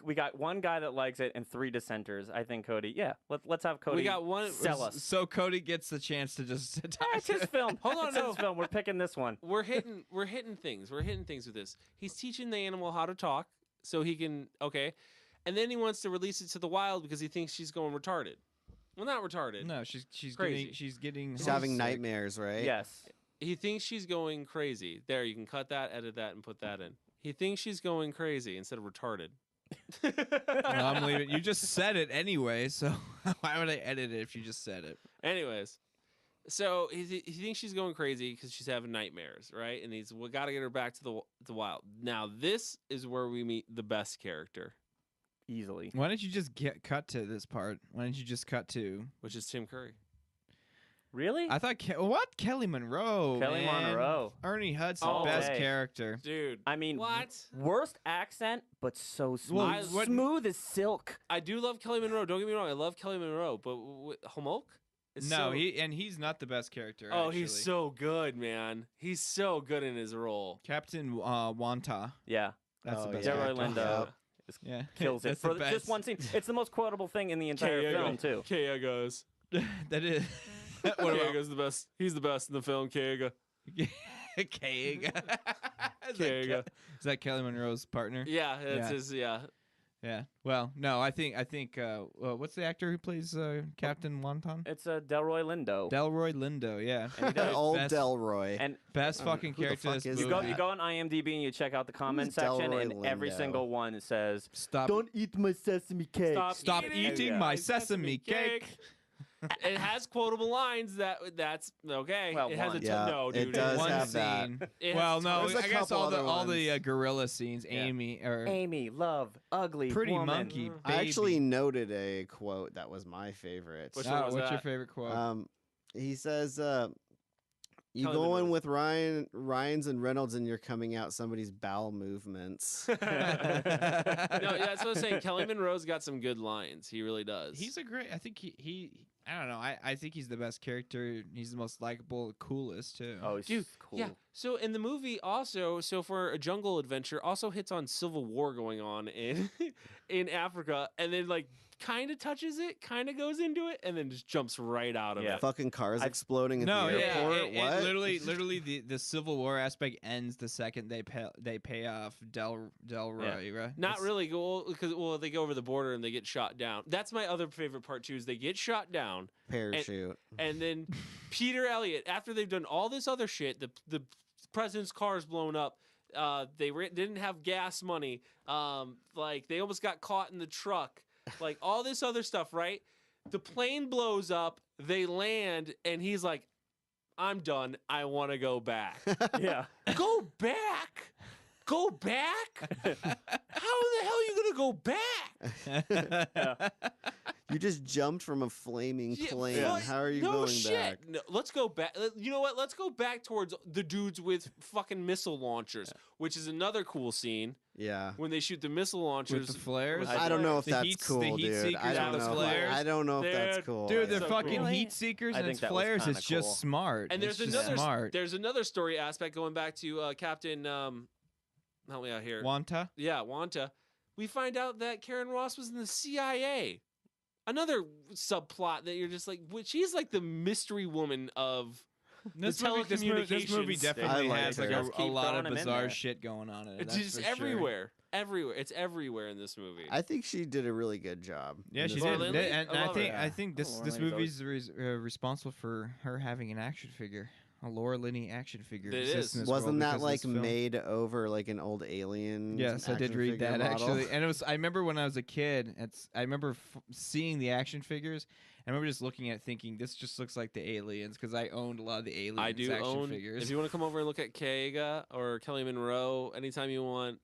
[SPEAKER 7] We got one guy that likes it and 3 dissenters. I think Cody. Yeah, let's have Cody.
[SPEAKER 6] We got one.
[SPEAKER 7] Sell us.
[SPEAKER 9] So Cody gets the chance to just.
[SPEAKER 7] It's his film. Hold on, it's his film. We're picking this one.
[SPEAKER 6] We're hitting things. We're hitting things with this. He's teaching the animal how to talk, so he can and then he wants to release it to the wild because he thinks she's going retarded. Well, not retarded.
[SPEAKER 9] No, she's
[SPEAKER 6] crazy.
[SPEAKER 9] She's
[SPEAKER 8] having nightmares, right?
[SPEAKER 7] Yes.
[SPEAKER 6] He thinks she's going crazy. There, you can cut that, edit that, and put that in. He thinks she's going crazy instead of retarded.
[SPEAKER 9] No, I'm leaving. You just said it anyway, so why would I edit it if you just said it?
[SPEAKER 6] Anyways, so he thinks she's going crazy because she's having nightmares, right? And we got to get her back to the wild. Now, this is where we meet the best character.
[SPEAKER 7] Easily.
[SPEAKER 9] Why don't you just cut to this part? Why don't you just cut to...
[SPEAKER 6] Which is Tim Curry.
[SPEAKER 7] Really?
[SPEAKER 9] I thought what Kelly Monroe.
[SPEAKER 7] Kelly
[SPEAKER 9] man.
[SPEAKER 7] Monroe.
[SPEAKER 9] Ernie Hudson,
[SPEAKER 7] All
[SPEAKER 9] best
[SPEAKER 7] day.
[SPEAKER 9] character.
[SPEAKER 6] Dude,
[SPEAKER 7] I mean,
[SPEAKER 6] what?
[SPEAKER 7] Worst accent, but so smooth.
[SPEAKER 9] Well, what-
[SPEAKER 7] Smooth as silk.
[SPEAKER 6] I do love Kelly Monroe. Don't get me wrong. I love Kelly Monroe, but Homolk?
[SPEAKER 9] No, he's not the best character.
[SPEAKER 6] Oh,
[SPEAKER 9] actually.
[SPEAKER 6] he's so good, man. He's so good in his role.
[SPEAKER 9] Captain Wanta.
[SPEAKER 7] Yeah.
[SPEAKER 9] That's the best.
[SPEAKER 7] Delroy
[SPEAKER 9] character.
[SPEAKER 7] Lindo
[SPEAKER 9] Yeah,
[SPEAKER 7] kills it
[SPEAKER 9] That's
[SPEAKER 7] for
[SPEAKER 9] the best.
[SPEAKER 7] just one scene. It's the most quotable thing in the entire film, too.
[SPEAKER 6] Kaega's.
[SPEAKER 9] That is. What about
[SPEAKER 6] Kaega's the best. He's the best in the film, Kaega.
[SPEAKER 9] Kaega?
[SPEAKER 6] Kaega.
[SPEAKER 9] Is that Kelly Monroe's partner?
[SPEAKER 6] Yeah, that's his, yeah.
[SPEAKER 9] Yeah. Well, no, I think what's the actor who plays Captain Wonton?
[SPEAKER 7] It's Delroy Lindo.
[SPEAKER 9] Delroy Lindo, yeah.
[SPEAKER 7] And he does
[SPEAKER 8] Old
[SPEAKER 9] best-
[SPEAKER 8] Delroy.
[SPEAKER 7] And
[SPEAKER 9] Best fucking
[SPEAKER 8] who the
[SPEAKER 9] character.
[SPEAKER 8] fuck
[SPEAKER 9] This
[SPEAKER 8] is
[SPEAKER 9] movie.
[SPEAKER 7] you go on IMDb and you check out the comment
[SPEAKER 8] Who's
[SPEAKER 7] section,
[SPEAKER 8] Delroy
[SPEAKER 7] and every
[SPEAKER 8] Lindo?
[SPEAKER 7] single one says,
[SPEAKER 9] Stop.
[SPEAKER 7] "Don't eat my sesame cake."
[SPEAKER 9] Stop eating my sesame cake.
[SPEAKER 6] It has quotable lines that's okay.
[SPEAKER 7] Well,
[SPEAKER 6] it has
[SPEAKER 7] one.
[SPEAKER 6] a
[SPEAKER 8] Yeah,
[SPEAKER 6] no,
[SPEAKER 8] it
[SPEAKER 6] dude.
[SPEAKER 8] does
[SPEAKER 9] One
[SPEAKER 8] have that.
[SPEAKER 9] scene.
[SPEAKER 6] It
[SPEAKER 9] Well,
[SPEAKER 6] has
[SPEAKER 9] no,
[SPEAKER 8] There's a
[SPEAKER 9] I guess
[SPEAKER 8] couple
[SPEAKER 9] all
[SPEAKER 8] other
[SPEAKER 9] the
[SPEAKER 8] ones.
[SPEAKER 9] gorilla scenes.
[SPEAKER 7] Yeah.
[SPEAKER 9] Amy or
[SPEAKER 7] Amy, love, ugly,
[SPEAKER 9] Pretty
[SPEAKER 7] woman.
[SPEAKER 9] Monkey. Baby.
[SPEAKER 8] I actually noted a quote that was my favorite.
[SPEAKER 6] Which one was
[SPEAKER 9] what's your
[SPEAKER 6] that?
[SPEAKER 9] favorite quote?
[SPEAKER 8] He says, "You
[SPEAKER 6] Kelly
[SPEAKER 8] go
[SPEAKER 6] Monroe.
[SPEAKER 8] in with Ryan's and Reynolds, and you're coming out somebody's bowel movements."
[SPEAKER 6] No, yeah, that's what I'm saying. Kelly Monroe's got some good lines. He really does.
[SPEAKER 9] He's a great. I think he I don't know. I think he's the best character. He's the most likable, coolest too.
[SPEAKER 7] Oh, he's
[SPEAKER 6] Dude,
[SPEAKER 7] cool.
[SPEAKER 6] yeah. So in the movie, also, so for a jungle adventure, also hits on civil war going on in in Africa, and then like kind of touches it, kind of goes into it, and then just jumps right out of
[SPEAKER 7] Yeah.
[SPEAKER 6] it.
[SPEAKER 8] Fucking cars exploding at
[SPEAKER 9] No,
[SPEAKER 8] the
[SPEAKER 9] yeah,
[SPEAKER 8] airport.
[SPEAKER 9] it
[SPEAKER 8] What?
[SPEAKER 9] literally, the Civil War aspect ends the second they pay off Delroy. Right?
[SPEAKER 6] Not
[SPEAKER 9] It's-
[SPEAKER 6] really, because they go over the border and they get shot down. That's my other favorite part too. Is they get shot down,
[SPEAKER 8] Parachute.
[SPEAKER 6] and then Peter Elliott, after they've done all this other shit, the president's car's blown up. They didn't have gas money. Like they almost got caught in the truck. Like all this other stuff, right? The plane blows up. They land, and he's like, "I'm done. I want to go back."
[SPEAKER 7] Yeah.
[SPEAKER 6] Go back. Go back? How the hell are you gonna go back?
[SPEAKER 8] You just jumped from a flaming
[SPEAKER 6] Yeah,
[SPEAKER 8] plane.
[SPEAKER 6] what?
[SPEAKER 8] How are you
[SPEAKER 6] No
[SPEAKER 8] going
[SPEAKER 6] shit.
[SPEAKER 8] back?
[SPEAKER 6] No, let's go back. You know what? Let's go back towards the dudes with fucking missile launchers, which is another cool scene
[SPEAKER 8] Yeah.
[SPEAKER 6] when they shoot the missile launchers
[SPEAKER 9] with the flares.
[SPEAKER 8] I don't know if
[SPEAKER 9] The
[SPEAKER 8] that's
[SPEAKER 9] heat-
[SPEAKER 8] cool,
[SPEAKER 9] the heat
[SPEAKER 8] dude.
[SPEAKER 9] seekers
[SPEAKER 8] I don't
[SPEAKER 9] with the
[SPEAKER 8] know.
[SPEAKER 9] flares.
[SPEAKER 8] I don't know if that's
[SPEAKER 6] Dude,
[SPEAKER 8] cool.
[SPEAKER 9] Dude, they're
[SPEAKER 6] so
[SPEAKER 9] fucking
[SPEAKER 6] cool.
[SPEAKER 9] heat seekers
[SPEAKER 7] I
[SPEAKER 9] and
[SPEAKER 7] think
[SPEAKER 9] it's
[SPEAKER 7] that was
[SPEAKER 9] flares.
[SPEAKER 7] kinda
[SPEAKER 9] It's just
[SPEAKER 7] cool.
[SPEAKER 9] smart.
[SPEAKER 6] And there's
[SPEAKER 9] It's just
[SPEAKER 6] another
[SPEAKER 9] smart.
[SPEAKER 6] there's another story aspect going back to Captain help me out here.
[SPEAKER 9] Wanta.
[SPEAKER 6] Yeah, Wanta. We find out that Karen Ross was in the CIA. Another subplot that you're just like, she's like the mystery woman of
[SPEAKER 9] This
[SPEAKER 6] the
[SPEAKER 9] movie
[SPEAKER 6] telecommunications
[SPEAKER 9] definitely
[SPEAKER 8] I like
[SPEAKER 9] has
[SPEAKER 8] her.
[SPEAKER 9] like
[SPEAKER 7] Just
[SPEAKER 9] a
[SPEAKER 7] keep
[SPEAKER 9] lot
[SPEAKER 7] throwing
[SPEAKER 9] of
[SPEAKER 7] 'em in
[SPEAKER 9] bizarre
[SPEAKER 7] there.
[SPEAKER 9] shit going on in it.
[SPEAKER 6] It's
[SPEAKER 9] that's
[SPEAKER 6] just
[SPEAKER 9] for sure.
[SPEAKER 6] everywhere. Everywhere. It's everywhere in this movie.
[SPEAKER 8] I think she did a really good job.
[SPEAKER 9] Yeah,
[SPEAKER 8] in
[SPEAKER 9] she
[SPEAKER 8] this
[SPEAKER 6] Laura
[SPEAKER 9] did,
[SPEAKER 8] movie.
[SPEAKER 6] Linney?
[SPEAKER 9] and
[SPEAKER 6] I
[SPEAKER 9] I
[SPEAKER 6] love
[SPEAKER 9] think
[SPEAKER 6] her.
[SPEAKER 9] I think this
[SPEAKER 7] Laura
[SPEAKER 9] this
[SPEAKER 7] Linney's
[SPEAKER 9] movie is responsible for her having an action figure, a Laura Linney action figure.
[SPEAKER 6] It
[SPEAKER 9] exists
[SPEAKER 6] is.
[SPEAKER 9] in this
[SPEAKER 8] Wasn't
[SPEAKER 9] world
[SPEAKER 8] that
[SPEAKER 9] because of
[SPEAKER 8] like
[SPEAKER 9] this film.
[SPEAKER 8] made over like an old alien?
[SPEAKER 9] Yes, I did
[SPEAKER 8] action
[SPEAKER 9] read
[SPEAKER 8] figure
[SPEAKER 9] that
[SPEAKER 8] model?
[SPEAKER 9] actually, and it was. I remember when I was a kid. I remember seeing the action figures. I remember just looking at it thinking, this just looks like the aliens because I owned a lot of the aliens
[SPEAKER 6] I do
[SPEAKER 9] action
[SPEAKER 6] own.
[SPEAKER 9] figures.
[SPEAKER 6] If you want to come over and look at Kaega or Kelly Monroe anytime you want,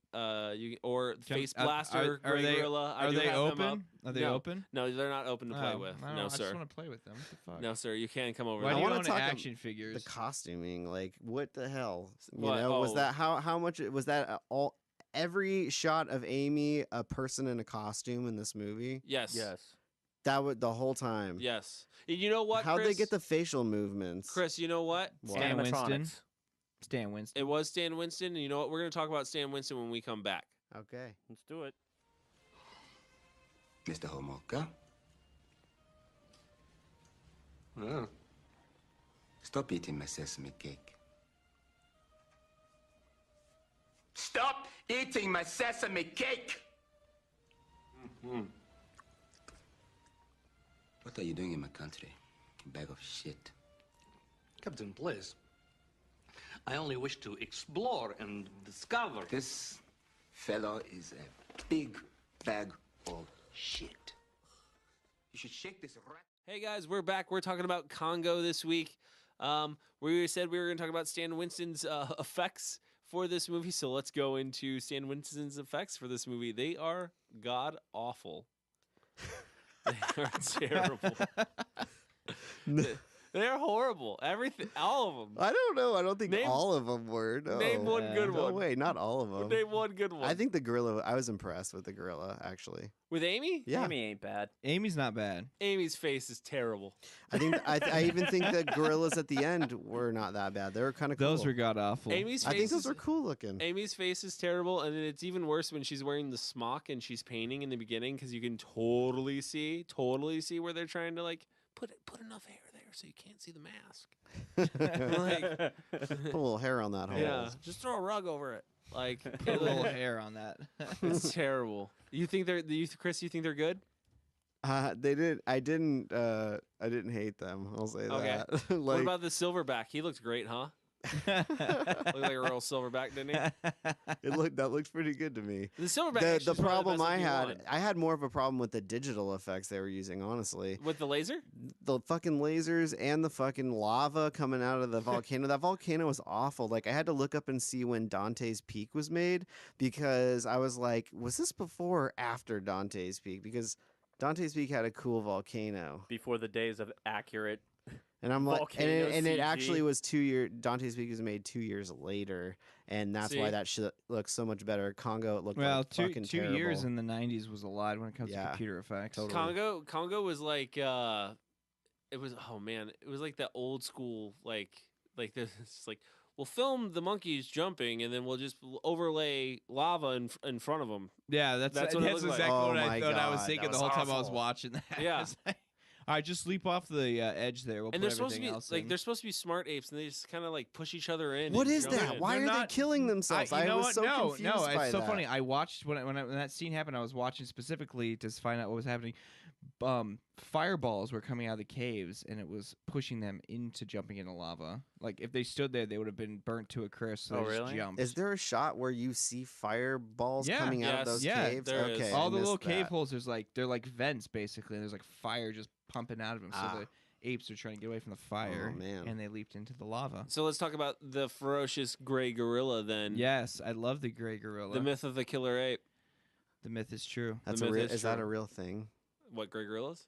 [SPEAKER 6] or Face Blaster,
[SPEAKER 9] are
[SPEAKER 6] Grey
[SPEAKER 9] they
[SPEAKER 6] Gorilla, I
[SPEAKER 9] are
[SPEAKER 6] do
[SPEAKER 9] they
[SPEAKER 6] have them up.
[SPEAKER 9] open? Are they
[SPEAKER 6] No.
[SPEAKER 9] open?
[SPEAKER 6] No, they're not open to play
[SPEAKER 9] Oh,
[SPEAKER 6] with.
[SPEAKER 9] I don't
[SPEAKER 6] No,
[SPEAKER 9] know, I
[SPEAKER 6] sir.
[SPEAKER 9] just want to play with them. What the fuck?
[SPEAKER 6] No, sir. You can come over.
[SPEAKER 9] Why
[SPEAKER 8] I
[SPEAKER 9] do you
[SPEAKER 8] wanna
[SPEAKER 9] own
[SPEAKER 8] talk
[SPEAKER 9] action
[SPEAKER 8] The
[SPEAKER 9] figures?
[SPEAKER 8] costuming, like what the hell? You
[SPEAKER 6] What?
[SPEAKER 8] know, was
[SPEAKER 6] Oh.
[SPEAKER 8] that how much was that all? Every shot of Amy, a person in a costume in this movie.
[SPEAKER 6] Yes.
[SPEAKER 7] Yes.
[SPEAKER 8] That would the whole time.
[SPEAKER 6] Yes. And you know what?
[SPEAKER 8] How'd
[SPEAKER 6] Chris?
[SPEAKER 8] they get the facial movements?
[SPEAKER 6] Chris, you know what?
[SPEAKER 8] What?
[SPEAKER 9] Stan Winston.
[SPEAKER 7] Animatronics.
[SPEAKER 9] Stan Winston.
[SPEAKER 6] It was Stan Winston, and you know what? We're going to talk about Stan Winston when we come back.
[SPEAKER 8] Okay.
[SPEAKER 7] Let's do it.
[SPEAKER 10] Mr. Homolka? Oh. Stop eating my sesame cake. Stop eating my sesame cake! What are you doing in my country? You bag of shit.
[SPEAKER 11] Captain, please. I only wish to explore and discover.
[SPEAKER 10] This fellow is a big bag of shit. You should shake this rat.
[SPEAKER 6] Hey guys, we're back. We're talking about Congo this week. We said we were going to talk about Stan Winston's effects for this movie, so let's go into Stan Winston's effects for this movie. They are god awful. They are terrible. They're horrible. Everything, all of them.
[SPEAKER 8] I don't know. I don't think all of them were. No.
[SPEAKER 6] Name one good
[SPEAKER 8] No
[SPEAKER 6] one.
[SPEAKER 8] way, not all of them.
[SPEAKER 6] Name one good one.
[SPEAKER 8] I think the gorilla. I was impressed with the gorilla actually.
[SPEAKER 6] With Amy?
[SPEAKER 8] Yeah.
[SPEAKER 7] Amy ain't bad.
[SPEAKER 9] Amy's not bad.
[SPEAKER 6] Amy's face is terrible.
[SPEAKER 8] I think I even think the gorillas at the end were not that bad. They were kind of cool.
[SPEAKER 9] Those were god awful.
[SPEAKER 6] Amy's face
[SPEAKER 8] I think those
[SPEAKER 6] is,
[SPEAKER 8] were cool looking.
[SPEAKER 6] Amy's face is terrible, and then it's even worse when she's wearing the smock and she's painting in the beginning because you can totally see where they're trying to like put enough hair there so you can't see the mask. Like,
[SPEAKER 8] Put a little hair on that hole.
[SPEAKER 6] yeah, just throw a rug over it. Like
[SPEAKER 9] Put a little hair on that.
[SPEAKER 6] It's terrible. You think they're Chris? You think they're good?
[SPEAKER 8] They did. I didn't hate them. I'll say
[SPEAKER 6] Okay.
[SPEAKER 8] that. Like,
[SPEAKER 6] What about the silverback? He looked great, huh? Looked like a real silverback, didn't he?
[SPEAKER 8] that looked pretty good to me.
[SPEAKER 6] The silverback.
[SPEAKER 8] The
[SPEAKER 6] actually is probably
[SPEAKER 8] problem
[SPEAKER 6] best
[SPEAKER 8] I
[SPEAKER 6] looking
[SPEAKER 8] had,
[SPEAKER 6] one.
[SPEAKER 8] I had more of a problem with the digital effects they were using. Honestly,
[SPEAKER 6] With the laser.
[SPEAKER 8] the fucking lasers and the fucking lava coming out of the volcano. That volcano was awful. Like I had to look up and see when Dante's Peak was made because I was like, was this before or after Dante's Peak? Because Dante's Peak had a cool volcano.
[SPEAKER 7] Before the days of accurate.
[SPEAKER 8] And I'm like,
[SPEAKER 7] Volcano
[SPEAKER 8] and it
[SPEAKER 7] CG.
[SPEAKER 8] actually was 2 years. Dante's Peak was made 2 years later, and that's
[SPEAKER 6] See?
[SPEAKER 8] why that shit looks so much better. Congo, it looked
[SPEAKER 9] Well,
[SPEAKER 8] like
[SPEAKER 9] two
[SPEAKER 8] fucking
[SPEAKER 9] two
[SPEAKER 8] terrible.
[SPEAKER 9] years in the '90s was a lot when it comes to
[SPEAKER 8] Yeah,
[SPEAKER 9] computer effects.
[SPEAKER 8] totally.
[SPEAKER 6] Congo was like it was it was like that old school like this it's like we'll film the monkeys jumping and then we'll just overlay lava in front of them.
[SPEAKER 9] Yeah, that's
[SPEAKER 6] what it looked like.
[SPEAKER 9] exactly
[SPEAKER 8] Oh
[SPEAKER 9] what I
[SPEAKER 8] my
[SPEAKER 9] thought I was
[SPEAKER 8] God,
[SPEAKER 9] thinking
[SPEAKER 8] that
[SPEAKER 9] the
[SPEAKER 8] was
[SPEAKER 9] whole time I was
[SPEAKER 8] awful.
[SPEAKER 9] watching that.
[SPEAKER 6] Yeah.
[SPEAKER 9] It's like, all right, just leap off the edge there. We'll
[SPEAKER 6] And
[SPEAKER 9] put
[SPEAKER 6] they're supposed to
[SPEAKER 9] everything
[SPEAKER 6] be
[SPEAKER 9] else
[SPEAKER 6] like
[SPEAKER 9] in.
[SPEAKER 6] they're supposed to be smart apes and they just kind of like push each other in.
[SPEAKER 8] What
[SPEAKER 6] and
[SPEAKER 8] is
[SPEAKER 6] jump
[SPEAKER 8] that?
[SPEAKER 6] in.
[SPEAKER 8] Why
[SPEAKER 9] They're
[SPEAKER 8] are
[SPEAKER 9] not-
[SPEAKER 8] they killing themselves?
[SPEAKER 9] you
[SPEAKER 8] I
[SPEAKER 9] know
[SPEAKER 8] was
[SPEAKER 9] what?
[SPEAKER 8] so
[SPEAKER 9] no,
[SPEAKER 8] confused
[SPEAKER 9] no,
[SPEAKER 8] by
[SPEAKER 9] it's so
[SPEAKER 8] that.
[SPEAKER 9] funny. I watched when that scene happened. I was watching specifically to find out what was happening. Fireballs were coming out of the caves, and it was pushing them into jumping into lava. Like if they stood there, they would have been burnt to a crisp. So
[SPEAKER 7] Oh,
[SPEAKER 9] they just
[SPEAKER 7] really?
[SPEAKER 9] jumped.
[SPEAKER 8] Is there a shot where you see fireballs
[SPEAKER 9] Yeah.
[SPEAKER 8] coming out of
[SPEAKER 6] Yes.
[SPEAKER 8] those
[SPEAKER 9] Yeah,
[SPEAKER 8] caves?
[SPEAKER 6] there is.
[SPEAKER 8] Okay,
[SPEAKER 9] all
[SPEAKER 8] I
[SPEAKER 9] the little
[SPEAKER 8] missed
[SPEAKER 9] cave
[SPEAKER 8] that.
[SPEAKER 9] holes? They're like vents basically, and there's like fire just pumping out of them.
[SPEAKER 8] Ah.
[SPEAKER 9] So the apes are trying to get away from the fire,
[SPEAKER 8] man.
[SPEAKER 9] and they leaped into the lava.
[SPEAKER 6] So let's talk about the ferocious gray gorilla then.
[SPEAKER 9] Yes, I love the gray gorilla.
[SPEAKER 6] The myth of the killer ape.
[SPEAKER 9] The myth is true.
[SPEAKER 8] That's
[SPEAKER 6] The
[SPEAKER 8] a
[SPEAKER 6] myth
[SPEAKER 8] real,
[SPEAKER 6] is
[SPEAKER 8] is that
[SPEAKER 6] true.
[SPEAKER 8] a real thing?
[SPEAKER 6] What, gray gorillas?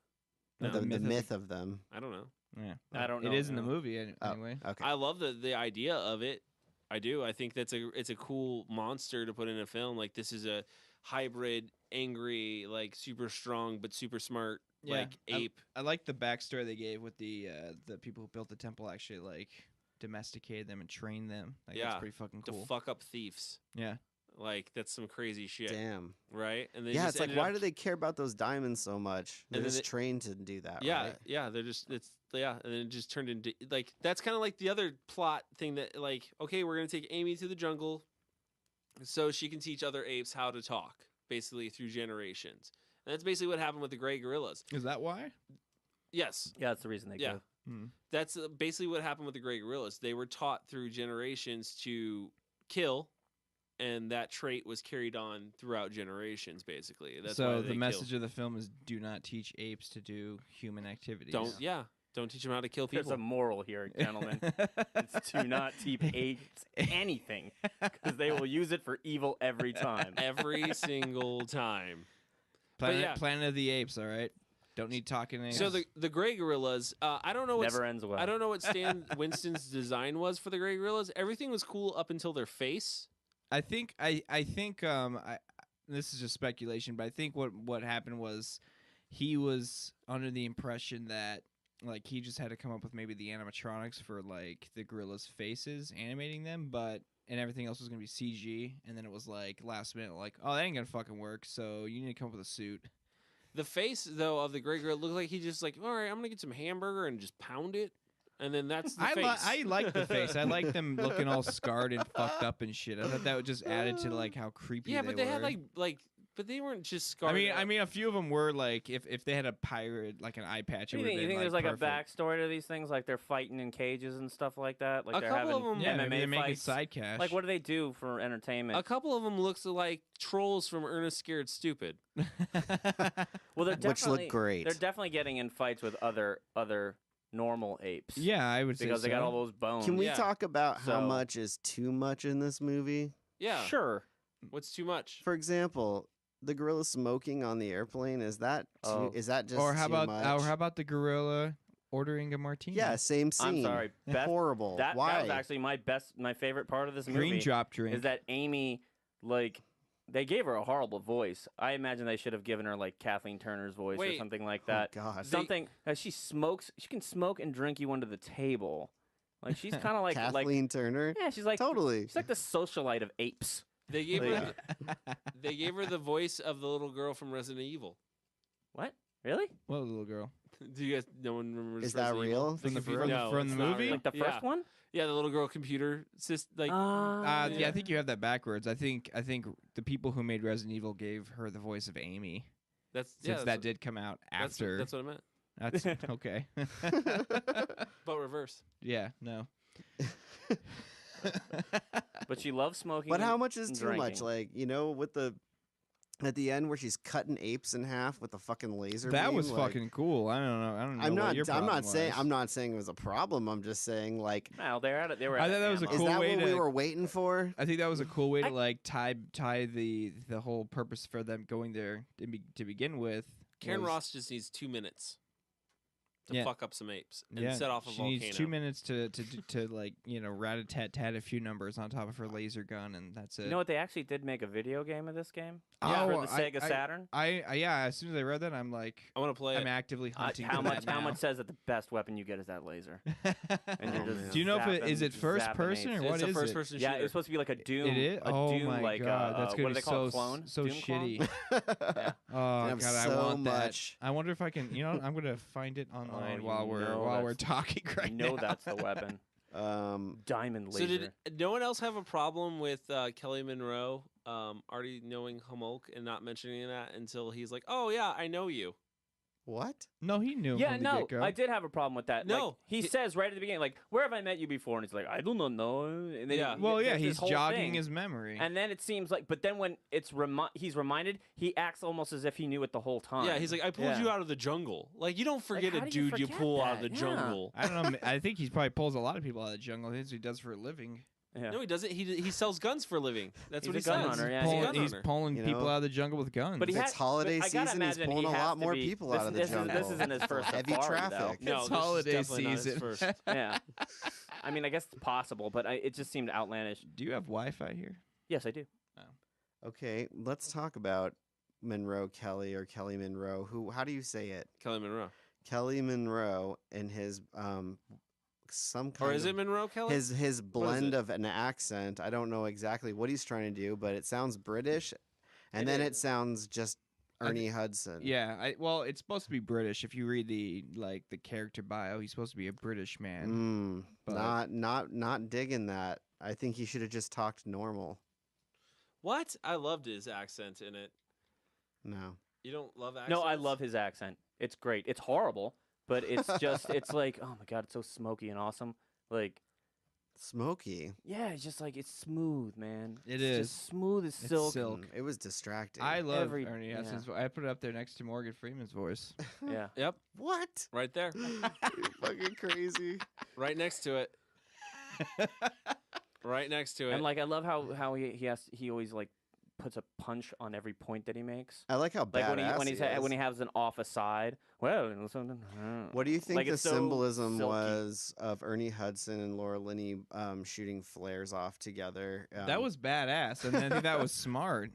[SPEAKER 9] No,
[SPEAKER 8] The,
[SPEAKER 9] the
[SPEAKER 8] myth of them.
[SPEAKER 6] I don't know.
[SPEAKER 9] Yeah,
[SPEAKER 7] I don't know,
[SPEAKER 9] It is in the
[SPEAKER 7] no.
[SPEAKER 9] movie
[SPEAKER 8] Oh,
[SPEAKER 9] anyway.
[SPEAKER 8] okay.
[SPEAKER 6] I love the idea of it. I do. I think it's a cool monster to put in a film. Like this is a hybrid, angry, like super strong but super smart, like ape.
[SPEAKER 9] I like the backstory they gave with the people who built the temple actually like domesticated them and trained them. Like,
[SPEAKER 6] Yeah,
[SPEAKER 9] that's pretty fucking
[SPEAKER 6] to
[SPEAKER 9] cool.
[SPEAKER 6] fuck up thieves.
[SPEAKER 9] Yeah.
[SPEAKER 6] Like that's some crazy shit,
[SPEAKER 8] Damn.
[SPEAKER 6] right? And they
[SPEAKER 8] Yeah,
[SPEAKER 6] just
[SPEAKER 8] it's like,
[SPEAKER 6] ended
[SPEAKER 8] why
[SPEAKER 6] up-
[SPEAKER 8] do they care about those diamonds so much? They're
[SPEAKER 6] And then
[SPEAKER 8] just
[SPEAKER 6] they-
[SPEAKER 8] trained to do that,
[SPEAKER 6] Yeah,
[SPEAKER 8] right?
[SPEAKER 6] yeah. They're just and then it just turned into like that's kind of like the other plot thing that like okay, we're gonna take Amy to the jungle, so she can teach other apes how to talk, basically through generations. And that's basically what happened with the gray gorillas.
[SPEAKER 9] Is that why?
[SPEAKER 6] Yes,
[SPEAKER 7] Yeah, that's the reason they
[SPEAKER 6] yeah.
[SPEAKER 7] go.
[SPEAKER 6] That's basically what happened with the gray gorillas. They were taught through generations to kill, and that trait was carried on throughout generations. Basically, that's why
[SPEAKER 9] So
[SPEAKER 6] they
[SPEAKER 9] the
[SPEAKER 6] kill.
[SPEAKER 9] message of the film is do not teach apes to do human activities.
[SPEAKER 6] Don't teach them how to kill people.
[SPEAKER 7] There's a moral here, gentlemen. It's to not teach apes anything because they will use it for evil every time.
[SPEAKER 6] Every single time.
[SPEAKER 9] Planet,
[SPEAKER 6] yeah.
[SPEAKER 9] Planet of the Apes, all right? Don't need talking apes.
[SPEAKER 6] So the gray gorillas, I don't know what
[SPEAKER 7] Never ends well.
[SPEAKER 6] I don't know what Stan Winston's design was for the gray gorillas. Everything was cool up until their face.
[SPEAKER 9] I think this is just speculation, but I think what happened was he was under the impression that like he just had to come up with maybe the animatronics for like the gorillas' faces, animating them, and everything else was gonna be CG. And then it was like last minute, like, oh, that ain't gonna fucking work. So you need to come up with a suit.
[SPEAKER 6] The face though of the gray gorilla looked like he just like, all right, I'm gonna get some hamburger and just pound it, and then that's the face.
[SPEAKER 9] I like the face. I like them looking all scarred and fucked up and shit. I thought that just added to like how creepy.
[SPEAKER 6] Yeah, but they
[SPEAKER 9] were.
[SPEAKER 6] had like, but they weren't just scarred.
[SPEAKER 9] I mean, a few of them were like, if they had a pirate, like an eye patch, it
[SPEAKER 7] You
[SPEAKER 9] would
[SPEAKER 7] think,
[SPEAKER 9] have
[SPEAKER 7] you
[SPEAKER 9] been
[SPEAKER 7] think
[SPEAKER 9] like
[SPEAKER 7] there's like
[SPEAKER 9] perfect.
[SPEAKER 7] a backstory to these things, like they're fighting in cages and stuff like that? Like
[SPEAKER 6] A
[SPEAKER 7] they're
[SPEAKER 6] couple
[SPEAKER 7] having
[SPEAKER 6] of 'em-
[SPEAKER 9] Yeah, maybe
[SPEAKER 7] MMA
[SPEAKER 9] they're making
[SPEAKER 7] fights?
[SPEAKER 9] side cash.
[SPEAKER 7] Like what do they do for entertainment?
[SPEAKER 6] a couple of them looks like trolls from Ernest Scared Stupid.
[SPEAKER 7] Well, they're
[SPEAKER 8] Which look
[SPEAKER 7] definitely
[SPEAKER 8] great.
[SPEAKER 7] They're definitely getting in fights with other normal apes.
[SPEAKER 9] Yeah, I would say
[SPEAKER 7] because they got
[SPEAKER 9] so.
[SPEAKER 7] all those bones.
[SPEAKER 8] Can we
[SPEAKER 6] Yeah.
[SPEAKER 8] talk about how
[SPEAKER 7] So-
[SPEAKER 8] much is too much in this movie?
[SPEAKER 6] Yeah,
[SPEAKER 7] Sure.
[SPEAKER 6] What's too much?
[SPEAKER 8] For example, the gorilla smoking on the airplane, is that too,
[SPEAKER 7] Oh.
[SPEAKER 8] is that just
[SPEAKER 9] Or how
[SPEAKER 8] too
[SPEAKER 9] about
[SPEAKER 8] much?
[SPEAKER 9] or how about the gorilla ordering a martini.
[SPEAKER 8] Yeah, same scene.
[SPEAKER 7] I'm sorry.
[SPEAKER 8] Horrible.
[SPEAKER 7] That
[SPEAKER 8] Why?
[SPEAKER 7] was actually my favorite part of this
[SPEAKER 9] Green
[SPEAKER 7] movie.
[SPEAKER 9] drop drink.
[SPEAKER 7] Is that Amy, like, they gave her a horrible voice. I imagine they should have given her, like, Kathleen Turner's voice or something like that.
[SPEAKER 8] Oh, God.
[SPEAKER 7] Something, she smokes, she can smoke and drink you under the table. Like, she's kind of like...
[SPEAKER 8] Kathleen Turner?
[SPEAKER 7] Yeah, she's like...
[SPEAKER 8] Totally.
[SPEAKER 7] She's like the socialite of apes.
[SPEAKER 6] They gave her they gave her the voice of the little girl from Resident Evil.
[SPEAKER 7] What? Really?
[SPEAKER 9] What little girl?
[SPEAKER 6] Do you guys? No one remembers.
[SPEAKER 8] Is that
[SPEAKER 6] Resident
[SPEAKER 8] real?
[SPEAKER 6] Evil?
[SPEAKER 9] From the
[SPEAKER 6] Computer-
[SPEAKER 9] from,
[SPEAKER 6] no,
[SPEAKER 9] from
[SPEAKER 6] it's
[SPEAKER 9] the
[SPEAKER 6] not
[SPEAKER 9] movie?
[SPEAKER 6] real.
[SPEAKER 7] Like the first one?
[SPEAKER 6] Yeah, the little girl computer. Like,
[SPEAKER 9] yeah, I think you have that backwards. I think the people who made Resident Evil gave her the voice of Amy.
[SPEAKER 6] that's
[SPEAKER 9] Since
[SPEAKER 6] yeah,
[SPEAKER 9] that did come out after.
[SPEAKER 6] That's what I meant.
[SPEAKER 9] That's okay.
[SPEAKER 6] But reverse.
[SPEAKER 9] Yeah, no.
[SPEAKER 7] But she loves smoking.
[SPEAKER 8] But how much is
[SPEAKER 7] and
[SPEAKER 8] too much?
[SPEAKER 7] drinking.
[SPEAKER 8] Like, with the at the end where she's cutting apes in half with the fucking laser
[SPEAKER 9] That
[SPEAKER 8] beam,
[SPEAKER 9] was
[SPEAKER 8] like,
[SPEAKER 9] fucking cool. I don't know.
[SPEAKER 8] I'm
[SPEAKER 9] what
[SPEAKER 8] not.
[SPEAKER 9] your
[SPEAKER 8] I'm
[SPEAKER 9] problem
[SPEAKER 8] not saying.
[SPEAKER 9] was.
[SPEAKER 8] I'm not saying it was a problem. I'm just saying, like,
[SPEAKER 7] No, they were.
[SPEAKER 9] I
[SPEAKER 7] at
[SPEAKER 9] thought that was a
[SPEAKER 7] ammo.
[SPEAKER 8] is
[SPEAKER 9] cool
[SPEAKER 8] that
[SPEAKER 9] way
[SPEAKER 8] what
[SPEAKER 9] to.
[SPEAKER 8] we were waiting for?
[SPEAKER 9] I think that was a cool way to like tie the whole purpose for them going there to begin with.
[SPEAKER 6] Karen
[SPEAKER 9] was-
[SPEAKER 6] Ross just needs 2 minutes to
[SPEAKER 9] Yeah.
[SPEAKER 6] fuck up some apes and
[SPEAKER 9] Yeah,
[SPEAKER 6] set off a
[SPEAKER 9] she
[SPEAKER 6] volcano.
[SPEAKER 9] needs 2 minutes to like rat-a-tat-tat a few numbers on top of her laser gun, and that's it.
[SPEAKER 7] You know what? They actually did make a video game of this game
[SPEAKER 9] Yeah.
[SPEAKER 7] for
[SPEAKER 9] Oh,
[SPEAKER 7] the Sega Saturn.
[SPEAKER 9] Yeah. As soon as I read that, I'm like,
[SPEAKER 6] I want to play
[SPEAKER 9] I'm
[SPEAKER 6] it.
[SPEAKER 9] actively hunting.
[SPEAKER 7] How
[SPEAKER 9] for
[SPEAKER 7] much?
[SPEAKER 9] that
[SPEAKER 7] How
[SPEAKER 9] now.
[SPEAKER 7] much says that the best weapon you get is that laser? And you're just
[SPEAKER 9] Do you know if it is
[SPEAKER 7] zapping-
[SPEAKER 9] it first
[SPEAKER 7] zapping
[SPEAKER 9] person or
[SPEAKER 7] apes.
[SPEAKER 9] what
[SPEAKER 6] It's a
[SPEAKER 9] is
[SPEAKER 6] first
[SPEAKER 9] it?
[SPEAKER 6] person
[SPEAKER 7] Yeah,
[SPEAKER 6] shooter.
[SPEAKER 7] it's supposed to be like a Doom.
[SPEAKER 9] It is.
[SPEAKER 7] A
[SPEAKER 9] Oh
[SPEAKER 7] Doom,
[SPEAKER 9] my
[SPEAKER 7] like
[SPEAKER 9] god, that's
[SPEAKER 7] what
[SPEAKER 9] gonna
[SPEAKER 7] do
[SPEAKER 9] be
[SPEAKER 7] they call it?
[SPEAKER 9] so
[SPEAKER 7] Clone?
[SPEAKER 9] so
[SPEAKER 7] Doom clone?
[SPEAKER 9] shitty.
[SPEAKER 7] Yeah.
[SPEAKER 9] Oh
[SPEAKER 8] have
[SPEAKER 9] god, I
[SPEAKER 8] so
[SPEAKER 9] want
[SPEAKER 8] much.
[SPEAKER 9] that. I wonder if I can. I'm gonna find it online
[SPEAKER 7] you
[SPEAKER 9] while we're
[SPEAKER 7] know
[SPEAKER 9] while we're
[SPEAKER 7] that's-
[SPEAKER 9] talking right
[SPEAKER 7] You know
[SPEAKER 9] now.
[SPEAKER 7] that's the weapon. Diamond
[SPEAKER 6] So
[SPEAKER 7] laser.
[SPEAKER 6] did no one else have a problem with Kelly Monroe already knowing Homolk and not mentioning that until he's like, "Oh yeah, I know you."
[SPEAKER 8] What?
[SPEAKER 9] No, he knew.
[SPEAKER 7] Yeah,
[SPEAKER 9] from the
[SPEAKER 7] no,
[SPEAKER 9] get-go.
[SPEAKER 7] I did have a problem with that.
[SPEAKER 6] No,
[SPEAKER 7] Like, he says right at the beginning, like, "Where have I met you before?" And he's like, "I do not know." And then
[SPEAKER 6] Yeah.
[SPEAKER 9] Well, yeah,
[SPEAKER 7] there's this
[SPEAKER 9] he's
[SPEAKER 7] whole
[SPEAKER 9] jogging
[SPEAKER 7] thing.
[SPEAKER 9] his memory.
[SPEAKER 7] And then it seems like, but then when it's he's reminded, he acts almost as if he knew it the whole time.
[SPEAKER 6] Yeah, he's like, "I pulled
[SPEAKER 7] Yeah.
[SPEAKER 6] you out of the jungle." Like, you don't forget
[SPEAKER 7] how
[SPEAKER 6] a
[SPEAKER 7] do you
[SPEAKER 6] dude you
[SPEAKER 7] forget
[SPEAKER 6] pull out of
[SPEAKER 7] that?
[SPEAKER 6] the
[SPEAKER 7] Yeah.
[SPEAKER 6] jungle.
[SPEAKER 9] I don't know. I think he probably pulls a lot of people out of the jungle. That's what he does for a living.
[SPEAKER 7] Yeah.
[SPEAKER 6] No, he doesn't. He sells guns for a living. That's
[SPEAKER 7] He's
[SPEAKER 6] what he
[SPEAKER 7] a gun
[SPEAKER 6] says.
[SPEAKER 7] runner, yeah,
[SPEAKER 6] He's a
[SPEAKER 9] Pulling-
[SPEAKER 6] gun
[SPEAKER 9] he's
[SPEAKER 6] runner.
[SPEAKER 9] pulling
[SPEAKER 8] You
[SPEAKER 9] people
[SPEAKER 8] know?
[SPEAKER 9] out of the jungle with guns.
[SPEAKER 7] But he
[SPEAKER 8] It's
[SPEAKER 7] has,
[SPEAKER 8] holiday
[SPEAKER 7] but I gotta
[SPEAKER 8] season, he's
[SPEAKER 7] imagine
[SPEAKER 8] pulling
[SPEAKER 7] he
[SPEAKER 8] a
[SPEAKER 7] has
[SPEAKER 8] lot
[SPEAKER 7] to
[SPEAKER 8] more
[SPEAKER 7] be-
[SPEAKER 8] people
[SPEAKER 7] this,
[SPEAKER 8] out of the
[SPEAKER 7] this
[SPEAKER 8] jungle.
[SPEAKER 7] Is, this isn't his first
[SPEAKER 8] Heavy
[SPEAKER 7] safari,
[SPEAKER 8] traffic.
[SPEAKER 6] No,
[SPEAKER 9] It's
[SPEAKER 6] this is
[SPEAKER 9] holiday
[SPEAKER 6] definitely not his
[SPEAKER 9] season.
[SPEAKER 6] first.
[SPEAKER 7] though. Yeah. I mean, I guess it's possible, but it just seemed outlandish.
[SPEAKER 9] Do you have Wi-Fi here?
[SPEAKER 7] Yes, I do.
[SPEAKER 8] Okay, let's talk about Monroe Kelly or Kelly Monroe. How do you say it?
[SPEAKER 6] Kelly Monroe.
[SPEAKER 8] Kelly Monroe and his some kind
[SPEAKER 6] Or is
[SPEAKER 8] of
[SPEAKER 6] it Monroe Kelly?
[SPEAKER 8] his blend
[SPEAKER 6] it?
[SPEAKER 8] of an accent. I don't know exactly what he's trying to do, but it sounds British, and
[SPEAKER 7] It
[SPEAKER 8] then it
[SPEAKER 7] is.
[SPEAKER 8] sounds just Ernie Hudson.
[SPEAKER 9] Yeah. Well, it's supposed to be British. If you read the character bio, he's supposed to be a British man. But-
[SPEAKER 8] Not digging that. I think he should have just talked normal.
[SPEAKER 6] What? I loved his accent in it.
[SPEAKER 8] No.
[SPEAKER 6] You don't love accents?
[SPEAKER 7] No, I love his accent. It's great. It's horrible, but it's just, it's like, oh my God, it's so smoky and awesome. Like,
[SPEAKER 8] Smoky.
[SPEAKER 7] yeah, it's just like, it's smooth, man.
[SPEAKER 9] It
[SPEAKER 7] It's
[SPEAKER 9] is.
[SPEAKER 7] just smooth as
[SPEAKER 9] It's
[SPEAKER 7] silk.
[SPEAKER 9] silk.
[SPEAKER 8] It was distracting.
[SPEAKER 9] I love
[SPEAKER 7] Every-
[SPEAKER 9] Ernie
[SPEAKER 7] yeah.
[SPEAKER 9] Hudson's voice. I put it up there next to Morgan Freeman's voice.
[SPEAKER 7] Yeah.
[SPEAKER 6] Yep,
[SPEAKER 8] What?
[SPEAKER 6] right there,
[SPEAKER 8] You fucking crazy.
[SPEAKER 6] right next to it. Right next to it.
[SPEAKER 7] And like, I love how he always like puts a punch on every point that he makes.
[SPEAKER 8] I like how
[SPEAKER 7] Like
[SPEAKER 8] badass
[SPEAKER 7] when
[SPEAKER 8] he is.
[SPEAKER 7] when he has an off aside. Well,
[SPEAKER 8] What do you think
[SPEAKER 7] Like,
[SPEAKER 8] the
[SPEAKER 7] it's so
[SPEAKER 8] symbolism
[SPEAKER 7] silky.
[SPEAKER 8] was of Ernie Hudson and Laura Linney shooting flares off together?
[SPEAKER 9] That was badass, and I think that was smart.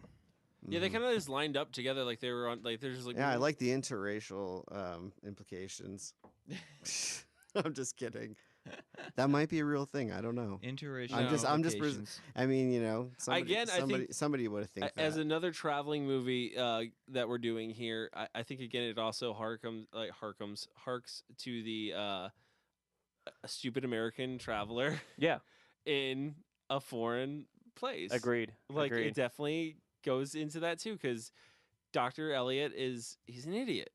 [SPEAKER 6] yeah, they kind of just lined up together like they were on. Like they're just like.
[SPEAKER 8] Yeah, I like the interracial implications. I'm just kidding. That might be a real thing. I don't know.
[SPEAKER 9] Interracial.
[SPEAKER 6] I'm just
[SPEAKER 9] implications.
[SPEAKER 8] I mean, somebody,
[SPEAKER 6] Again, I think
[SPEAKER 8] somebody would have think that.
[SPEAKER 6] As another traveling movie that we're doing here, I think again it also harks to the a stupid American traveler
[SPEAKER 7] Yeah,
[SPEAKER 6] in a foreign place.
[SPEAKER 7] agreed.
[SPEAKER 6] Like
[SPEAKER 7] agreed.
[SPEAKER 6] it definitely goes into that too, because Dr. Elliot he's an idiot.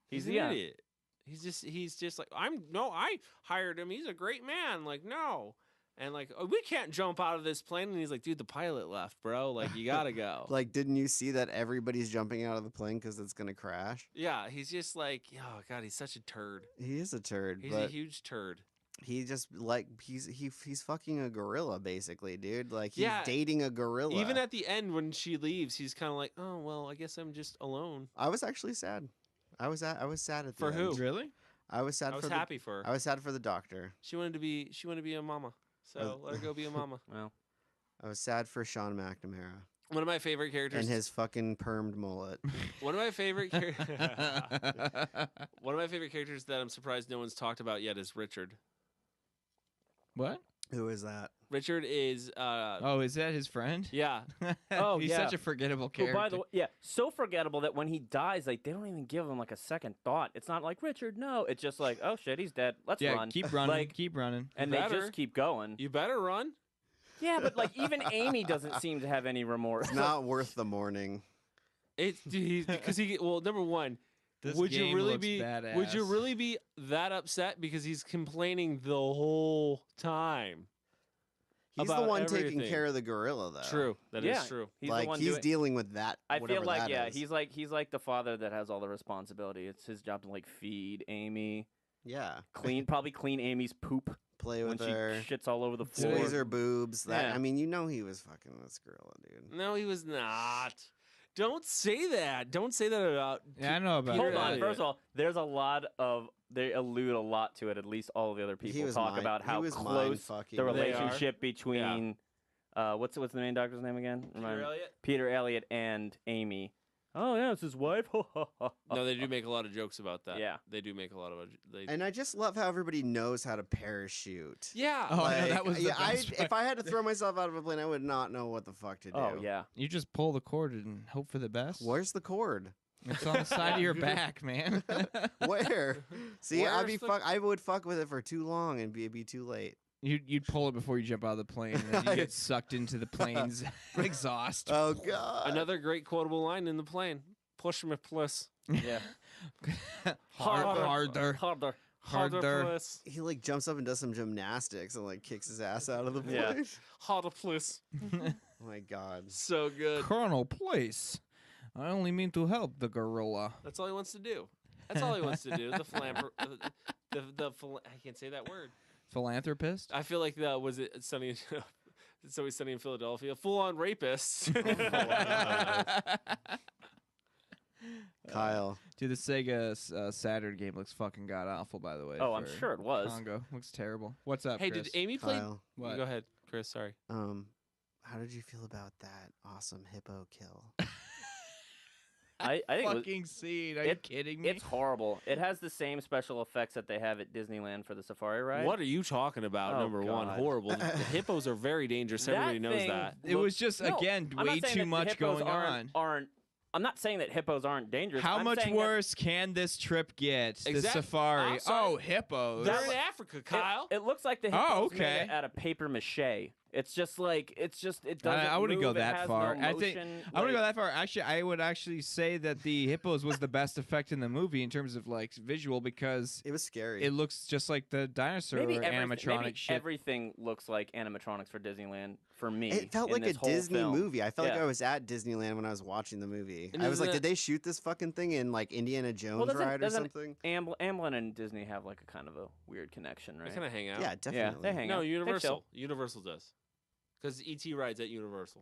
[SPEAKER 6] He's an
[SPEAKER 7] yeah.
[SPEAKER 6] idiot. He's just like I hired him. He's a great man. Like no. And like, oh, we can't jump out of this plane. And he's like, dude, the pilot left, bro. Like, you gotta go.
[SPEAKER 8] Like, didn't you see that everybody's jumping out of the plane because it's gonna crash?
[SPEAKER 6] Yeah, he's just like, oh god, he's such a turd.
[SPEAKER 8] He is a turd.
[SPEAKER 6] He's
[SPEAKER 8] but
[SPEAKER 6] a huge turd.
[SPEAKER 8] he just like he's fucking a gorilla basically, dude. Like he's
[SPEAKER 6] Yeah.
[SPEAKER 8] dating a gorilla.
[SPEAKER 6] Even at the end when she leaves, he's kind of like, oh well, I guess I'm just alone.
[SPEAKER 8] I was actually sad. I was sad at the
[SPEAKER 6] For who?
[SPEAKER 8] end.
[SPEAKER 9] Really?
[SPEAKER 8] I was sad.
[SPEAKER 6] I was
[SPEAKER 8] for
[SPEAKER 6] happy for her.
[SPEAKER 8] I was sad for the doctor.
[SPEAKER 6] She wanted to be a mama. So let her go be a mama.
[SPEAKER 7] Well,
[SPEAKER 8] I was sad for Sean McNamara
[SPEAKER 6] One of my favorite characters.
[SPEAKER 8] and his fucking permed mullet.
[SPEAKER 6] One of my favorite One of my favorite characters that I'm surprised no one's talked about yet is Richard.
[SPEAKER 9] What?
[SPEAKER 8] Who is that?
[SPEAKER 6] Richard is
[SPEAKER 9] Oh, is that his friend?
[SPEAKER 6] yeah.
[SPEAKER 7] Oh,
[SPEAKER 9] He's
[SPEAKER 7] yeah.
[SPEAKER 9] such a forgettable
[SPEAKER 7] who,
[SPEAKER 9] character.
[SPEAKER 7] by the way, yeah, so forgettable that when he dies, like they don't even give him like a second thought. It's not like Richard, no. It's just like, oh shit, he's dead. Let's
[SPEAKER 9] yeah,
[SPEAKER 7] run.
[SPEAKER 9] keep running,
[SPEAKER 7] Like,
[SPEAKER 9] keep running.
[SPEAKER 7] and
[SPEAKER 6] You
[SPEAKER 7] they
[SPEAKER 6] better.
[SPEAKER 7] just keep going.
[SPEAKER 6] You better run.
[SPEAKER 7] Yeah, but like even Amy doesn't seem to have any remorse.
[SPEAKER 8] It's not worth the mourning.
[SPEAKER 6] It's because he well, number one,
[SPEAKER 9] This
[SPEAKER 6] would you
[SPEAKER 9] game
[SPEAKER 6] really
[SPEAKER 9] looks
[SPEAKER 6] be
[SPEAKER 9] badass.
[SPEAKER 6] would you really be that upset because he's complaining the whole time?
[SPEAKER 8] He's the
[SPEAKER 6] About
[SPEAKER 8] one taking
[SPEAKER 6] everything.
[SPEAKER 8] care of the gorilla, though.
[SPEAKER 6] True. That is
[SPEAKER 7] Yeah.
[SPEAKER 6] true.
[SPEAKER 7] He's the
[SPEAKER 8] Like
[SPEAKER 7] one
[SPEAKER 8] he's
[SPEAKER 7] doing-
[SPEAKER 8] dealing with that.
[SPEAKER 7] I
[SPEAKER 8] whatever
[SPEAKER 7] feel like
[SPEAKER 8] that
[SPEAKER 7] yeah,
[SPEAKER 8] is.
[SPEAKER 7] he's like the father that has all the responsibility. It's his job to like feed Amy,
[SPEAKER 8] yeah.
[SPEAKER 7] probably clean Amy's poop
[SPEAKER 8] Play
[SPEAKER 7] when
[SPEAKER 8] with
[SPEAKER 7] she
[SPEAKER 8] her.
[SPEAKER 7] shits all over the floor.
[SPEAKER 8] Squeeze her boobs. That
[SPEAKER 7] Yeah.
[SPEAKER 8] I mean, you know he was fucking this gorilla, dude.
[SPEAKER 6] No, he was not. Don't say that. Don't say that about.
[SPEAKER 9] Yeah, I know about
[SPEAKER 6] Peter
[SPEAKER 7] Hold on.
[SPEAKER 6] Elliott.
[SPEAKER 7] First of all, there's a lot of they allude a lot to it. At least all of the other people
[SPEAKER 8] was
[SPEAKER 7] talk
[SPEAKER 8] mind-
[SPEAKER 7] about
[SPEAKER 8] he
[SPEAKER 7] how
[SPEAKER 8] was
[SPEAKER 7] close
[SPEAKER 8] mind-fucking
[SPEAKER 7] the
[SPEAKER 8] with
[SPEAKER 6] They are.
[SPEAKER 7] relationship between what's the main doctor's name again? Remind me.
[SPEAKER 6] Elliott?
[SPEAKER 7] Peter Elliott and Amy. Oh yeah, it's his wife.
[SPEAKER 6] No, they do make a lot of jokes about that.
[SPEAKER 7] Yeah.
[SPEAKER 6] They do make a lot of. They,
[SPEAKER 8] And I just love how everybody knows how to parachute.
[SPEAKER 6] yeah.
[SPEAKER 9] Oh, no, that was the
[SPEAKER 8] yeah,
[SPEAKER 9] best
[SPEAKER 8] if I had to throw myself out of a plane, I would not know what the fuck to do.
[SPEAKER 7] Oh yeah.
[SPEAKER 9] You just pull the cord and hope for the best.
[SPEAKER 8] Where's the cord?
[SPEAKER 9] It's on the side of your back, man.
[SPEAKER 8] Where? See,
[SPEAKER 6] Where's the-
[SPEAKER 8] I would fuck with it for too long and it'd be too late.
[SPEAKER 9] You'd pull it before you jump out of the plane, and then you get sucked into the plane's exhaust.
[SPEAKER 8] Oh god.
[SPEAKER 6] Another great quotable line in the plane. Push me, plus.
[SPEAKER 7] Yeah.
[SPEAKER 9] Harder. Harder.
[SPEAKER 6] plus.
[SPEAKER 8] He like jumps up and does some gymnastics and like kicks his ass out of the plane.
[SPEAKER 7] Yeah.
[SPEAKER 6] Harder, plus.
[SPEAKER 8] Oh my god.
[SPEAKER 6] So good.
[SPEAKER 9] Colonel, please. I only mean to help the gorilla.
[SPEAKER 6] That's all he wants to do. That's all he wants to do. I can't say that word.
[SPEAKER 9] Philanthropist?
[SPEAKER 6] I feel like that was it. Sunny. It's always Sunny in Philadelphia. Full-on rapist.
[SPEAKER 8] Kyle.
[SPEAKER 9] Dude, the Sega Saturn game looks fucking god awful, by the way.
[SPEAKER 7] Oh, I'm
[SPEAKER 9] for
[SPEAKER 7] sure it was.
[SPEAKER 9] Congo looks terrible. What's up?
[SPEAKER 6] Hey,
[SPEAKER 9] Chris?
[SPEAKER 6] did Amy play?
[SPEAKER 8] Kyle.
[SPEAKER 9] What?
[SPEAKER 6] Go ahead, Chris. Sorry.
[SPEAKER 8] How did you feel about that awesome hippo kill?
[SPEAKER 7] I think it was,
[SPEAKER 9] Fucking scene. Are you kidding me?
[SPEAKER 7] it's horrible. It has the same special effects that they have at Disneyland for the safari ride.
[SPEAKER 6] What are you talking about?
[SPEAKER 7] Oh,
[SPEAKER 6] Number one,
[SPEAKER 7] God.
[SPEAKER 6] horrible. The hippos are very dangerous.
[SPEAKER 7] That
[SPEAKER 6] Everybody knows
[SPEAKER 7] thing
[SPEAKER 6] that.
[SPEAKER 9] It was just,
[SPEAKER 7] No,
[SPEAKER 9] again,
[SPEAKER 7] I'm not
[SPEAKER 9] way
[SPEAKER 7] saying
[SPEAKER 9] too
[SPEAKER 7] that the
[SPEAKER 9] much
[SPEAKER 7] hippos
[SPEAKER 9] going on.
[SPEAKER 7] aren't. I'm not saying that hippos aren't dangerous.
[SPEAKER 9] How
[SPEAKER 7] I'm
[SPEAKER 9] much
[SPEAKER 7] saying that
[SPEAKER 9] worse can this trip get? The
[SPEAKER 6] Exact-
[SPEAKER 9] safari.
[SPEAKER 6] I'm sorry.
[SPEAKER 9] Oh, hippos.
[SPEAKER 6] They're in Africa, Kyle.
[SPEAKER 7] It looks like the hippos
[SPEAKER 9] Oh,
[SPEAKER 7] made
[SPEAKER 9] okay.
[SPEAKER 7] it out of paper mache. It's just like it doesn't.
[SPEAKER 9] I wouldn't
[SPEAKER 7] move,
[SPEAKER 9] go
[SPEAKER 7] it
[SPEAKER 9] that
[SPEAKER 7] has
[SPEAKER 9] far.
[SPEAKER 7] No
[SPEAKER 9] I think
[SPEAKER 7] motion,
[SPEAKER 9] I wouldn't go
[SPEAKER 7] like-
[SPEAKER 9] that far. Actually, I would actually say that the hippos was the best effect in the movie in terms of like visual because
[SPEAKER 8] It was scary.
[SPEAKER 9] it looks just like the dinosaur
[SPEAKER 7] Maybe
[SPEAKER 9] animatronic
[SPEAKER 7] maybe
[SPEAKER 9] shit.
[SPEAKER 7] everything looks like animatronics for Disneyland for me.
[SPEAKER 8] It felt
[SPEAKER 7] in
[SPEAKER 8] like a
[SPEAKER 7] this whole
[SPEAKER 8] Disney
[SPEAKER 7] film.
[SPEAKER 8] movie. I felt like
[SPEAKER 7] Yeah.
[SPEAKER 8] I was at Disneyland when I was watching the movie.
[SPEAKER 6] And
[SPEAKER 8] I was like,
[SPEAKER 6] isn't
[SPEAKER 8] did they shoot this fucking thing in like Indiana Jones
[SPEAKER 7] Well,
[SPEAKER 8] ride or
[SPEAKER 7] doesn't
[SPEAKER 8] something?
[SPEAKER 7] Amblin and Disney have like a kind of a weird connection,
[SPEAKER 6] They
[SPEAKER 7] right?
[SPEAKER 6] kind of hang out.
[SPEAKER 8] Yeah, definitely.
[SPEAKER 7] they hang
[SPEAKER 6] No,
[SPEAKER 7] out. They
[SPEAKER 6] Universal.
[SPEAKER 7] chill.
[SPEAKER 6] Universal does. Because ET rides at Universal.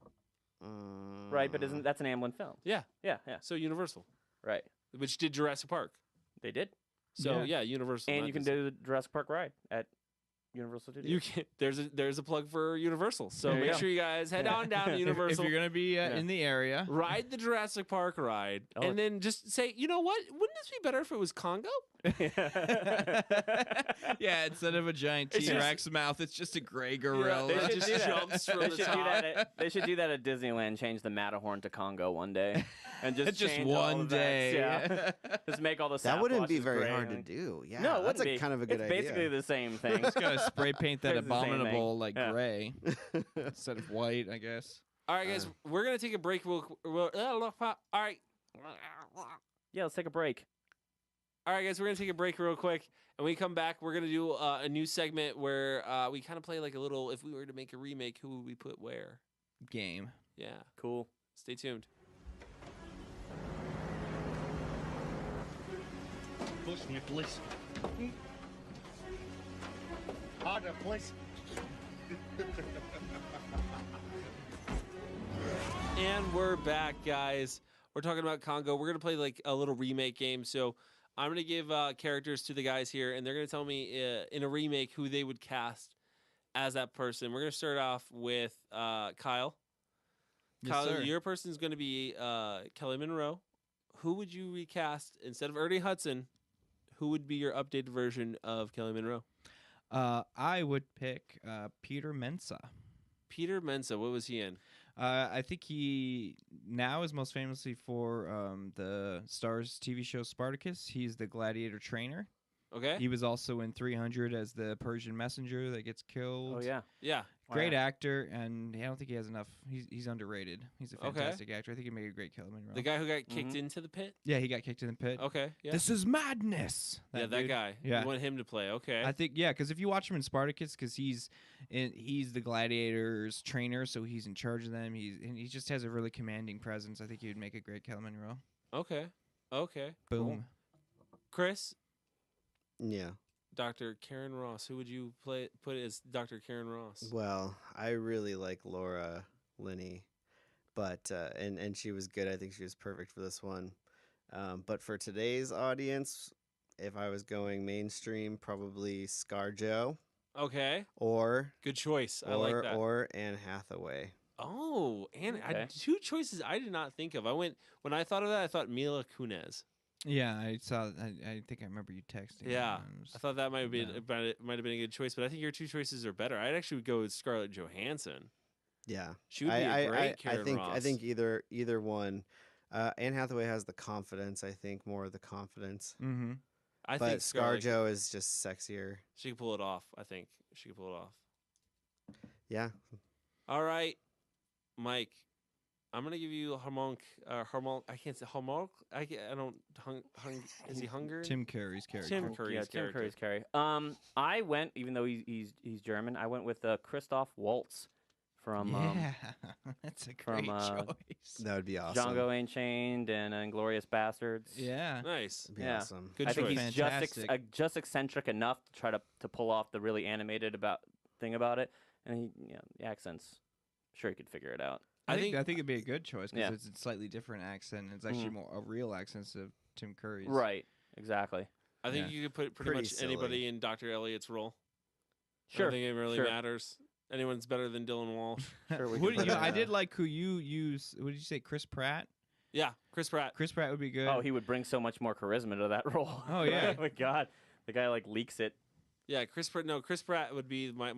[SPEAKER 7] Right, but isn't that's an Amblin film?
[SPEAKER 6] Yeah.
[SPEAKER 7] Yeah.
[SPEAKER 6] So Universal,
[SPEAKER 7] Right.
[SPEAKER 6] which did Jurassic Park.
[SPEAKER 7] They did.
[SPEAKER 6] So
[SPEAKER 9] Yeah.
[SPEAKER 6] yeah, Universal.
[SPEAKER 7] And
[SPEAKER 6] not
[SPEAKER 7] you can
[SPEAKER 6] Disney.
[SPEAKER 7] do the Jurassic Park ride at Universal Studios.
[SPEAKER 6] You can. There's a plug for Universal. So
[SPEAKER 7] There you
[SPEAKER 6] make
[SPEAKER 7] go.
[SPEAKER 6] sure you guys head on down to
[SPEAKER 9] If
[SPEAKER 6] Universal.
[SPEAKER 9] you're gonna be in the area,
[SPEAKER 6] Ride the Jurassic Park ride,
[SPEAKER 7] Oh.
[SPEAKER 6] and then just say, you know what? Wouldn't this be better if it was Congo?
[SPEAKER 9] yeah, instead of a giant
[SPEAKER 6] It's just-
[SPEAKER 9] T-Rex mouth, it's just a gray gorilla.
[SPEAKER 7] they
[SPEAKER 6] It
[SPEAKER 7] should
[SPEAKER 6] just
[SPEAKER 7] do that.
[SPEAKER 6] jumps from
[SPEAKER 7] They
[SPEAKER 6] the
[SPEAKER 7] should do
[SPEAKER 6] top.
[SPEAKER 7] that. They should do that at Disneyland. Change the Matterhorn to Congo one day, and just
[SPEAKER 9] Just
[SPEAKER 7] change all
[SPEAKER 9] one
[SPEAKER 7] of that,
[SPEAKER 9] day.
[SPEAKER 7] Yeah, just make all the
[SPEAKER 8] That wouldn't be
[SPEAKER 7] Sasquatches
[SPEAKER 8] very
[SPEAKER 7] gray
[SPEAKER 8] hard to
[SPEAKER 7] and-
[SPEAKER 8] do. Yeah,
[SPEAKER 7] No, it
[SPEAKER 8] that's
[SPEAKER 7] wouldn't be.
[SPEAKER 8] kind of a good
[SPEAKER 7] it's
[SPEAKER 8] idea.
[SPEAKER 7] basically the same thing.
[SPEAKER 9] Just gotta spray paint that
[SPEAKER 7] It's the same thing.
[SPEAKER 9] abominable like
[SPEAKER 7] Yeah.
[SPEAKER 9] gray instead of white, I guess.
[SPEAKER 6] All right, guys, we're gonna take a break. All right,
[SPEAKER 7] Yeah, let's take a break.
[SPEAKER 6] all right, guys, we're gonna take a break real quick, and when we come back, we're gonna do a new segment where we kind of play like a little. If we were to make a remake, who would we put where?
[SPEAKER 9] Game.
[SPEAKER 6] Yeah,
[SPEAKER 7] Cool.
[SPEAKER 6] stay tuned.
[SPEAKER 11] Push me, please.
[SPEAKER 5] Harder, please.
[SPEAKER 6] And we're back, guys. We're talking about Congo. We're gonna play like a little remake game. So I'm gonna give characters to the guys here, and they're gonna tell me in a remake who they would cast as that person. We're gonna start off with Kyle.
[SPEAKER 9] Yes,
[SPEAKER 6] Kyle,
[SPEAKER 9] sir.
[SPEAKER 6] your person is gonna be Kelly Monroe. Who would you recast instead of Ernie Hudson? Who would be your updated version of Kelly Monroe?
[SPEAKER 9] I would pick Peter Mensah.
[SPEAKER 6] Peter Mensah. What was he in?
[SPEAKER 9] I think he now is most famously for the Starz TV show Spartacus. He's the gladiator trainer.
[SPEAKER 6] Okay.
[SPEAKER 9] He was also in 300 as the Persian messenger that gets killed.
[SPEAKER 7] Oh yeah.
[SPEAKER 6] Yeah.
[SPEAKER 9] Great actor, and I don't think he has enough. He's underrated. He's a fantastic actor. I think he made a great Kelly Monroe.
[SPEAKER 6] The guy who got kicked into the pit?
[SPEAKER 9] Yeah, he got kicked in the pit.
[SPEAKER 6] Okay. Yeah.
[SPEAKER 9] This is madness.
[SPEAKER 6] That
[SPEAKER 9] dude.
[SPEAKER 6] guy.
[SPEAKER 9] Yeah.
[SPEAKER 6] You want him to play. Okay.
[SPEAKER 9] I think because if you watch him in Spartacus, because he's the gladiators trainer, so he's in charge of them. He just has a really commanding presence. I think he would make a great Kelly Monroe.
[SPEAKER 6] Okay. Okay.
[SPEAKER 9] Boom.
[SPEAKER 6] Cool. Chris?
[SPEAKER 8] Yeah.
[SPEAKER 6] Dr. Karen Ross. Who would you put as Dr. Karen Ross?
[SPEAKER 8] Well, I really like Laura Linney, but and she was good. I think she was perfect for this one. But for today's audience, if I was going mainstream, probably ScarJo.
[SPEAKER 6] Okay.
[SPEAKER 8] Or
[SPEAKER 6] good choice. I like that.
[SPEAKER 8] Or Anne Hathaway.
[SPEAKER 6] Oh, and
[SPEAKER 7] Okay.
[SPEAKER 6] two choices I did not think of. When I thought of that, I thought Mila Kunis.
[SPEAKER 9] Yeah, I saw. I think I remember you texting.
[SPEAKER 6] Yeah, I thought that might have been
[SPEAKER 9] Yeah.
[SPEAKER 6] it might have been a good choice, but I think your two choices are better. I'd actually go with Scarlett Johansson.
[SPEAKER 8] Yeah,
[SPEAKER 6] she would be a great Karen Ross.
[SPEAKER 8] I think either one. Anne Hathaway has the confidence. I think more of the confidence.
[SPEAKER 9] Mm-hmm.
[SPEAKER 6] I
[SPEAKER 8] but
[SPEAKER 6] think
[SPEAKER 8] ScarJo is just sexier.
[SPEAKER 6] She could pull it off. I think she could pull it off.
[SPEAKER 8] Yeah.
[SPEAKER 6] All right, Mike. I'm gonna give you Harmonk. I can't say Harmonk. I don't. Is he Hungarian?
[SPEAKER 9] Tim Curry's character.
[SPEAKER 6] Tim Curry's
[SPEAKER 7] Tim
[SPEAKER 6] character.
[SPEAKER 7] Curry's character. I went, even though he's German, I went with Christoph Waltz from
[SPEAKER 9] that's a great choice.
[SPEAKER 8] That would be awesome.
[SPEAKER 7] Django Unchained and Inglourious Bastards.
[SPEAKER 9] Yeah,
[SPEAKER 6] nice.
[SPEAKER 8] That'd be awesome.
[SPEAKER 6] Good
[SPEAKER 7] I
[SPEAKER 6] choice.
[SPEAKER 7] think he's just eccentric enough to try to pull off the really animated thing about it, and the accents. I'm sure he could figure it out.
[SPEAKER 9] I think it'd be a good choice because
[SPEAKER 7] Yeah.
[SPEAKER 9] it's a slightly different accent. It's actually more a real accent of Tim Curry's.
[SPEAKER 7] Right. Exactly.
[SPEAKER 6] I think you could put pretty much
[SPEAKER 8] silly.
[SPEAKER 6] anybody in Dr. Elliott's role.
[SPEAKER 7] Sure.
[SPEAKER 6] I don't think it really
[SPEAKER 7] Sure.
[SPEAKER 6] matters. Anyone's better than Dylan Walsh.
[SPEAKER 7] Sure, we
[SPEAKER 9] Who
[SPEAKER 7] can
[SPEAKER 9] do
[SPEAKER 7] put
[SPEAKER 9] you,
[SPEAKER 7] him
[SPEAKER 9] I
[SPEAKER 7] in.
[SPEAKER 9] did like who you use. What did you say? Chris Pratt.
[SPEAKER 6] Yeah, Chris Pratt.
[SPEAKER 9] Chris Pratt would be good.
[SPEAKER 7] Oh, he would bring so much more charisma to that role.
[SPEAKER 9] Oh, yeah.
[SPEAKER 7] Oh my God, the guy leaks it.
[SPEAKER 6] Yeah, Chris Pratt. No, Chris Pratt would be my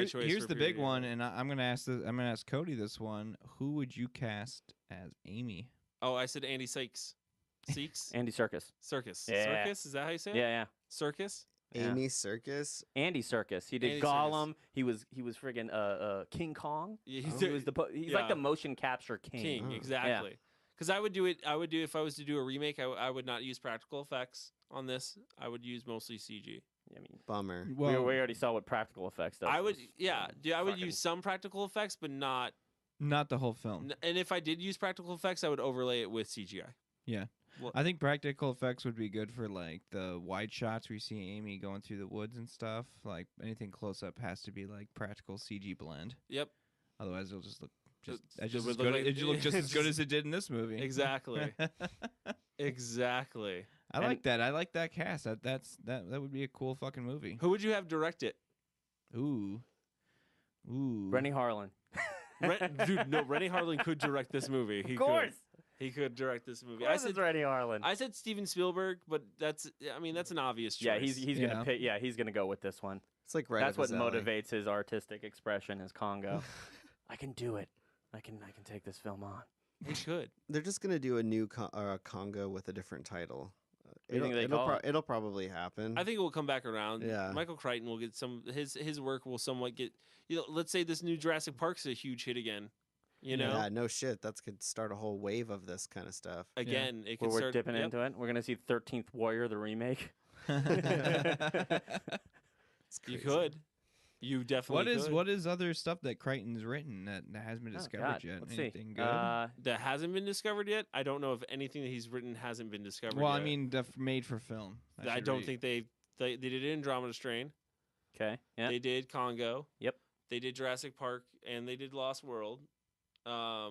[SPEAKER 6] choice.
[SPEAKER 9] Here's
[SPEAKER 6] for
[SPEAKER 9] the big
[SPEAKER 6] period.
[SPEAKER 9] one, and I'm gonna ask Cody this one. Who would you cast as Amy?
[SPEAKER 6] Oh, I said Andy Sykes. Seeks?
[SPEAKER 7] Andy Serkis.
[SPEAKER 6] Circus.
[SPEAKER 7] Yeah.
[SPEAKER 6] Circus? Is that how you say it?
[SPEAKER 7] Yeah.
[SPEAKER 6] Circus?
[SPEAKER 8] Amy Serkis.
[SPEAKER 7] Andy Serkis. He did
[SPEAKER 6] Andy
[SPEAKER 7] Gollum. He was friggin' King Kong.
[SPEAKER 6] Yeah,
[SPEAKER 7] He was he's like the motion capture king.
[SPEAKER 6] Exactly. Because I would do it. If I was to do a remake. I would not use practical effects on this. I would use mostly CG.
[SPEAKER 7] I mean,
[SPEAKER 8] Bummer.
[SPEAKER 7] we already saw what practical effects does.
[SPEAKER 6] I would. Yeah. I would
[SPEAKER 7] fucking-
[SPEAKER 6] use some practical effects, but not.
[SPEAKER 9] Not the whole film.
[SPEAKER 6] And if I did use practical effects, I would overlay it with CGI.
[SPEAKER 9] Yeah.
[SPEAKER 6] Well-
[SPEAKER 9] I think practical effects would be good for like the wide shots where you see Amy going through the woods and stuff. Like anything close up has to be like practical CG blend.
[SPEAKER 6] Yep.
[SPEAKER 9] Otherwise, it'll just look just
[SPEAKER 6] It
[SPEAKER 9] as
[SPEAKER 6] would
[SPEAKER 9] good.
[SPEAKER 6] look like-
[SPEAKER 9] It'll look just as good as it did in this movie.
[SPEAKER 6] Exactly. Exactly.
[SPEAKER 9] I like that. I like that cast. That would be a cool fucking movie.
[SPEAKER 6] Who would you have direct it?
[SPEAKER 9] Ooh.
[SPEAKER 7] Rennie Harlan.
[SPEAKER 6] Dude, no, Rennie Harlan could direct this movie. He
[SPEAKER 7] Of course.
[SPEAKER 6] could. He could direct this movie.
[SPEAKER 7] Of course it's Rennie Harlan.
[SPEAKER 6] I said Steven Spielberg, but that's an obvious choice.
[SPEAKER 7] Yeah, he's gonna pick. Yeah, he's gonna go with this one.
[SPEAKER 8] It's like right
[SPEAKER 7] That's
[SPEAKER 8] up
[SPEAKER 7] what
[SPEAKER 8] his alley.
[SPEAKER 7] motivates his artistic expression. Is Congo. I can do it. I can take this film on.
[SPEAKER 6] We should.
[SPEAKER 8] They're just gonna do a new Congo with a different title.
[SPEAKER 7] What do you think they call it?
[SPEAKER 8] It'll probably happen.
[SPEAKER 6] I think it will come back around.
[SPEAKER 8] Yeah.
[SPEAKER 6] Michael Crichton will get some his work will somewhat get. Let's say this new Jurassic Park's a huge hit again. You know,
[SPEAKER 8] Yeah, no shit. That could start a whole wave of this kind of stuff.
[SPEAKER 6] again, it could
[SPEAKER 7] Where we're
[SPEAKER 6] start
[SPEAKER 7] dipping
[SPEAKER 6] yep.
[SPEAKER 7] into it. We're gonna see 13th Warrior, the remake.
[SPEAKER 6] You could. You definitely could.
[SPEAKER 9] What is other stuff that Crichton's written that hasn't been discovered
[SPEAKER 7] God,
[SPEAKER 9] yet?
[SPEAKER 7] let's
[SPEAKER 9] Anything
[SPEAKER 7] see.
[SPEAKER 9] good?
[SPEAKER 6] That hasn't been discovered yet? I don't know if anything that he's written hasn't been discovered
[SPEAKER 9] well,
[SPEAKER 6] yet.
[SPEAKER 9] I mean, made for film.
[SPEAKER 6] I don't think they did it in Andromeda Strain.
[SPEAKER 7] Okay. Yeah.
[SPEAKER 6] They did Congo.
[SPEAKER 7] Yep.
[SPEAKER 6] They did Jurassic Park, and they did Lost World.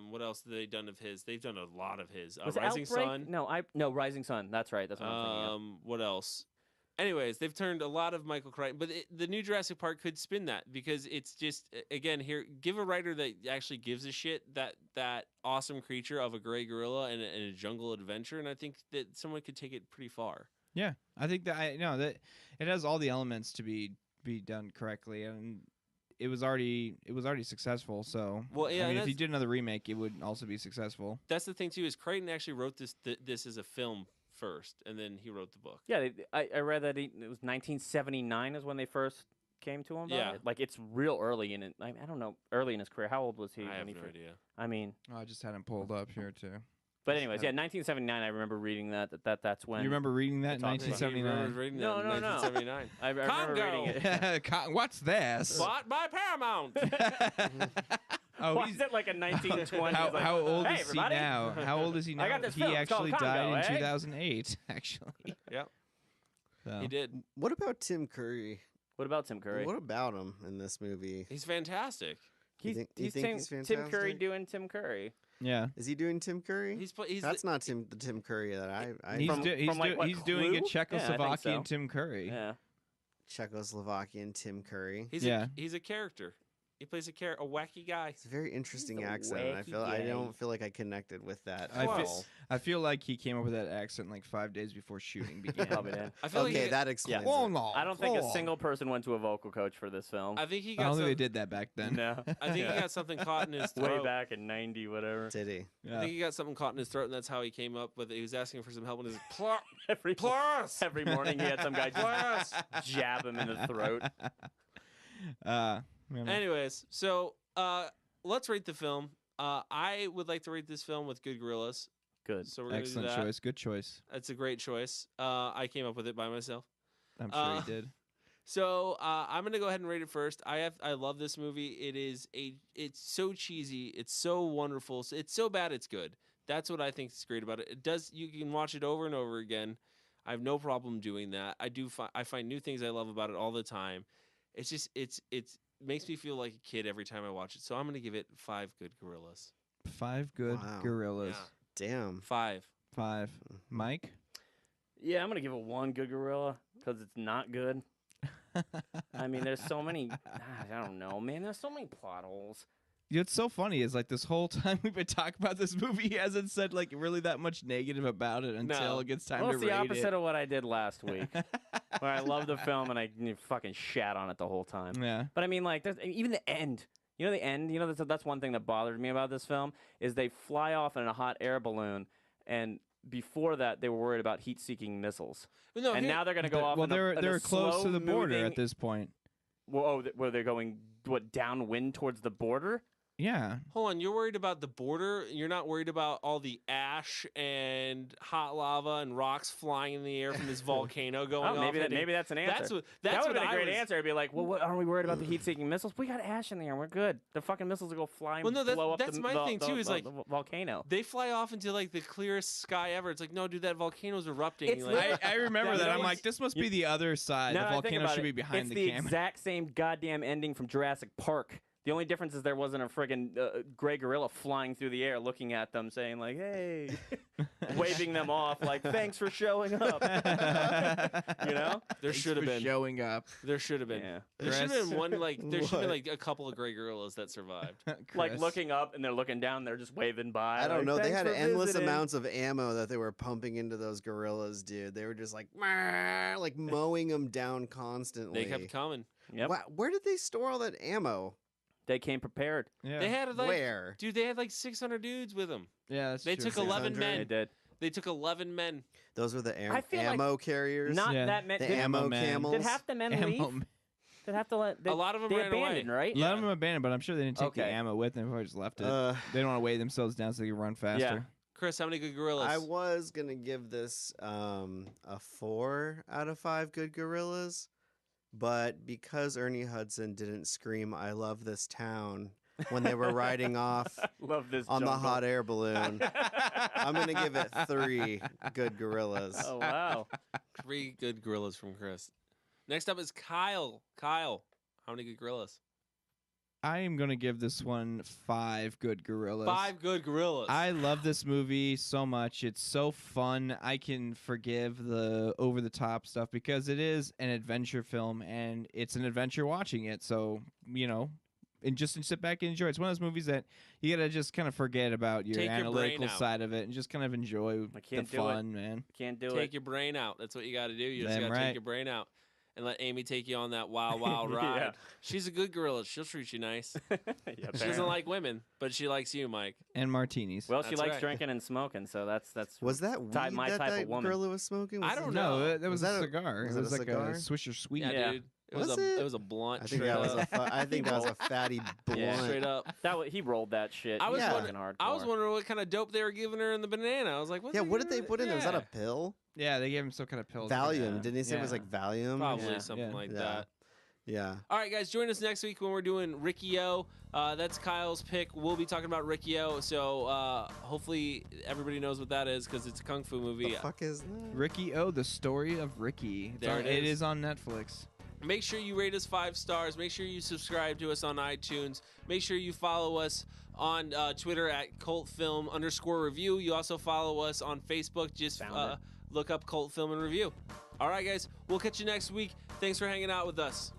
[SPEAKER 6] What else have they done of his? They've done a lot of his.
[SPEAKER 7] Was
[SPEAKER 6] Rising
[SPEAKER 7] Outbreak?
[SPEAKER 6] Sun.
[SPEAKER 7] No, Rising Sun. That's right. That's what I'm thinking of.
[SPEAKER 6] What else? Anyways, they've turned a lot of Michael Crichton, but the new Jurassic Park could spin that because it's just again here give a writer that actually gives a shit that awesome creature of a gray gorilla and a jungle adventure, and I think that someone could take it pretty far.
[SPEAKER 9] Yeah, I think that that it has all the elements to be done correctly, and it was already successful. So
[SPEAKER 6] well, yeah,
[SPEAKER 9] I mean, if you did another remake, it would also be successful.
[SPEAKER 6] That's the thing too is Crichton actually wrote this as a film first, and then he wrote the book.
[SPEAKER 7] Yeah, I read that it was 1979 is when they first came to him about it. Like, it's real early in it. I don't know, early in his career. How old was he?
[SPEAKER 6] I have no idea.
[SPEAKER 7] I mean...
[SPEAKER 9] I just had him pulled up here, too.
[SPEAKER 7] But anyways, 1979, I remember reading that's when...
[SPEAKER 9] You remember reading that in 1979?
[SPEAKER 7] No.
[SPEAKER 6] 1979.
[SPEAKER 7] I remember reading it.
[SPEAKER 9] What's this?
[SPEAKER 6] Bought by Paramount.
[SPEAKER 7] Why is it like a 1920s?
[SPEAKER 9] How old
[SPEAKER 7] hey,
[SPEAKER 9] is
[SPEAKER 7] everybody.
[SPEAKER 9] he now? How old is he now?
[SPEAKER 7] I got this
[SPEAKER 9] he
[SPEAKER 7] film. It's called
[SPEAKER 9] actually died
[SPEAKER 7] Congo,
[SPEAKER 9] in 2008, actually.
[SPEAKER 6] Yep.
[SPEAKER 9] So.
[SPEAKER 6] He did.
[SPEAKER 8] What about Tim Curry?
[SPEAKER 7] What about Tim Curry?
[SPEAKER 8] What about him in this movie?
[SPEAKER 6] He's fantastic.
[SPEAKER 8] You think he's
[SPEAKER 7] Tim
[SPEAKER 8] fantastic?
[SPEAKER 7] Curry doing Tim Curry.
[SPEAKER 9] Yeah.
[SPEAKER 8] Is he doing Tim Curry?
[SPEAKER 6] That's
[SPEAKER 8] not the Tim Curry that I
[SPEAKER 9] he's doing a Czechoslovakian
[SPEAKER 7] so.
[SPEAKER 9] Tim Curry.
[SPEAKER 7] Yeah.
[SPEAKER 8] Czechoslovakian Tim Curry.
[SPEAKER 6] He's a character. He plays a wacky guy.
[SPEAKER 8] It's a very interesting
[SPEAKER 7] He's a
[SPEAKER 8] accent. I don't feel like I connected with that.
[SPEAKER 9] I feel like he came up with that accent like 5 days before shooting began.
[SPEAKER 7] Probably did.
[SPEAKER 6] I feel
[SPEAKER 8] okay,
[SPEAKER 6] like
[SPEAKER 8] that explains it.
[SPEAKER 7] I don't think a single person went to a vocal coach for this film.
[SPEAKER 6] I think he
[SPEAKER 9] I
[SPEAKER 6] got.
[SPEAKER 9] don't think they did that back then.
[SPEAKER 7] No.
[SPEAKER 6] I think he got something caught in his throat.
[SPEAKER 7] Way back in 90, whatever.
[SPEAKER 8] Did he?
[SPEAKER 9] Yeah.
[SPEAKER 6] I think he got something caught in his throat, and that's how he came up with it. He was asking for some help, and he's like,
[SPEAKER 7] Every morning he had some guy just jab him in the throat.
[SPEAKER 6] Anyways, so let's rate the film. I would like to rate this film with Good Gorillas.
[SPEAKER 7] Good.
[SPEAKER 6] So we're gonna
[SPEAKER 9] Excellent
[SPEAKER 6] do that.
[SPEAKER 9] choice. Good choice.
[SPEAKER 6] That's a great choice. I came up with it by myself.
[SPEAKER 9] I'm sure you did.
[SPEAKER 6] So I'm gonna go ahead and rate it first. I love this movie. It's so cheesy. It's so wonderful. It's so bad it's good. That's what I think is great about it. You can watch it over and over again. I have no problem doing that. I find new things I love about it all the time. It's just it makes me feel like a kid every time I watch it. So I'm gonna give it 5 good gorillas.
[SPEAKER 9] 5 good gorillas.
[SPEAKER 6] Yeah.
[SPEAKER 8] Damn.
[SPEAKER 6] 5.
[SPEAKER 9] Mike?
[SPEAKER 7] Yeah, I'm going to give it 1 good gorilla because it's not good. I mean, there's so many... I don't know, man. There's so many plot holes.
[SPEAKER 9] What's so funny is like this whole time we've been talking about this movie, he hasn't said like really that much negative about it until it gets time to rate it.
[SPEAKER 7] Well, it's the opposite of what I did last week, where I loved the film and I fucking shat on it the whole time.
[SPEAKER 9] Yeah.
[SPEAKER 7] But I mean, like, even the end. You know the end? You know, that's one thing that bothered me about this film is they fly off in a hot air balloon, and before that they were worried about heat-seeking missiles.
[SPEAKER 6] No,
[SPEAKER 7] and now they're going to go off.
[SPEAKER 9] Well,
[SPEAKER 7] in
[SPEAKER 9] they're close to the border at this point.
[SPEAKER 7] Well, where they're going downwind towards the border?
[SPEAKER 9] Yeah.
[SPEAKER 6] Hold on, you're worried about the border? You're not worried about all the ash and hot lava and rocks flying in the air from this volcano going off?
[SPEAKER 7] Maybe that's an answer. That would have been a great answer. I'd be like, well, aren't we worried about the heat-seeking missiles? We got ash in the air. We're good. The fucking missiles will go flying.
[SPEAKER 6] Well, no,
[SPEAKER 7] blow up
[SPEAKER 6] that's my thing too. Is like
[SPEAKER 7] the volcano.
[SPEAKER 6] They fly off into like the clearest sky ever. It's like, no, dude, that volcano's erupting.
[SPEAKER 7] It's
[SPEAKER 9] I remember that. I'm like, this must be the other side. The volcano should be behind the camera.
[SPEAKER 7] It's the exact same goddamn ending from Jurassic Park. The only difference is there wasn't a friggin' gray gorilla flying through the air looking at them saying like, hey, waving them off like, thanks for showing up. You know?
[SPEAKER 6] There should have been.
[SPEAKER 9] Showing up.
[SPEAKER 6] There should have been.
[SPEAKER 7] Yeah.
[SPEAKER 6] There should have been one there should have been like a couple of gray gorillas that survived.
[SPEAKER 7] Like looking up and they're looking down, they're just waving by.
[SPEAKER 8] I don't know. They had endless
[SPEAKER 7] visiting.
[SPEAKER 8] amounts of ammo that they were pumping into those gorillas, dude. They were just like mowing them down constantly.
[SPEAKER 6] They kept coming.
[SPEAKER 7] Yep.
[SPEAKER 8] Wow, where did they store all that ammo?
[SPEAKER 7] They came prepared.
[SPEAKER 9] Yeah.
[SPEAKER 6] They had like
[SPEAKER 8] Where?
[SPEAKER 6] Dude, they had like 600 dudes with them.
[SPEAKER 9] Yeah, that's
[SPEAKER 6] They
[SPEAKER 9] true.
[SPEAKER 6] took 11 men.
[SPEAKER 7] They did.
[SPEAKER 6] They took 11 men.
[SPEAKER 8] Those were the
[SPEAKER 7] I feel
[SPEAKER 8] ammo carriers.
[SPEAKER 7] Not that many.
[SPEAKER 8] the ammo
[SPEAKER 9] man.
[SPEAKER 8] camels.
[SPEAKER 7] Did half the men leave? Did have to let
[SPEAKER 6] A lot of them
[SPEAKER 7] they
[SPEAKER 6] ran away.
[SPEAKER 7] abandoned, right?
[SPEAKER 9] A lot of them abandoned, but I'm sure they didn't take the
[SPEAKER 7] Okay.
[SPEAKER 9] ammo with them. They probably just left it. They don't want to weigh themselves down so they can run faster.
[SPEAKER 7] Yeah.
[SPEAKER 6] Chris, how many good gorillas?
[SPEAKER 8] I was gonna give this a 4 out of 5 good gorillas, but because Ernie Hudson didn't scream "I love this town" when they were riding off
[SPEAKER 7] Love this
[SPEAKER 8] on the
[SPEAKER 7] jungle.
[SPEAKER 8] hot air balloon, I'm gonna give it 3 good gorillas.
[SPEAKER 7] Oh wow.
[SPEAKER 6] 3 good gorillas from Chris. Next up is Kyle. Kyle, how many good gorillas?
[SPEAKER 9] I am going to give this one 5 good gorillas.
[SPEAKER 6] 5 good gorillas.
[SPEAKER 9] I love this movie so much. It's so fun. I can forgive the over-the-top stuff because it is an adventure film, and it's an adventure watching it. So, and just sit back and enjoy. It's one of those movies that you got to just kind of forget about your analytical side of it and just kind of enjoy the fun, man.
[SPEAKER 7] Can't do it.
[SPEAKER 6] Take your brain out. That's what you got to do. You just got to take your brain out. And let Amy take you on that wild, wild ride.
[SPEAKER 7] Yeah.
[SPEAKER 6] She's a good gorilla. She'll treat you nice.
[SPEAKER 7] She
[SPEAKER 6] doesn't like women, but she likes you, Mike.
[SPEAKER 9] And martinis.
[SPEAKER 7] Well, she likes drinking and smoking, so that's
[SPEAKER 8] was that weed
[SPEAKER 7] my
[SPEAKER 8] that
[SPEAKER 7] type of woman.
[SPEAKER 8] gorilla was smoking?
[SPEAKER 6] I don't know.
[SPEAKER 9] That was a cigar.
[SPEAKER 8] Was
[SPEAKER 9] it
[SPEAKER 8] it
[SPEAKER 9] was
[SPEAKER 8] a
[SPEAKER 9] like
[SPEAKER 8] cigar?
[SPEAKER 9] a Swisher Sweet.
[SPEAKER 6] Yeah, dude. It was a blunt.
[SPEAKER 8] I think that was I think that was a fatty blunt.
[SPEAKER 7] Yeah.
[SPEAKER 6] Straight up.
[SPEAKER 7] He rolled that shit.
[SPEAKER 6] I was
[SPEAKER 7] He's
[SPEAKER 6] wondering.
[SPEAKER 7] fucking
[SPEAKER 6] I was
[SPEAKER 7] hardcore.
[SPEAKER 6] wondering what kind of dope they were giving her in the banana. I was like, what
[SPEAKER 8] did they put in there? Was that a pill?
[SPEAKER 9] Yeah, they gave him some kind of pills.
[SPEAKER 8] Valium. Didn't he say it was like Valium?
[SPEAKER 6] Probably something like that.
[SPEAKER 8] Yeah.
[SPEAKER 6] All right, guys, join us next week when we're doing Riccio. That's Kyle's pick. We'll be talking about Riccio, so hopefully everybody knows what that is because it's a kung fu movie.
[SPEAKER 8] The fuck is that?
[SPEAKER 9] Riccio, the story of Ricky. It is on Netflix.
[SPEAKER 6] Make sure you rate us 5 stars. Make sure you subscribe to us on iTunes. Make sure you follow us on Twitter at @cultfilm_review. You also follow us on Facebook. Just look up Cult Film and Review. All right, guys, we'll catch you next week. Thanks for hanging out with us.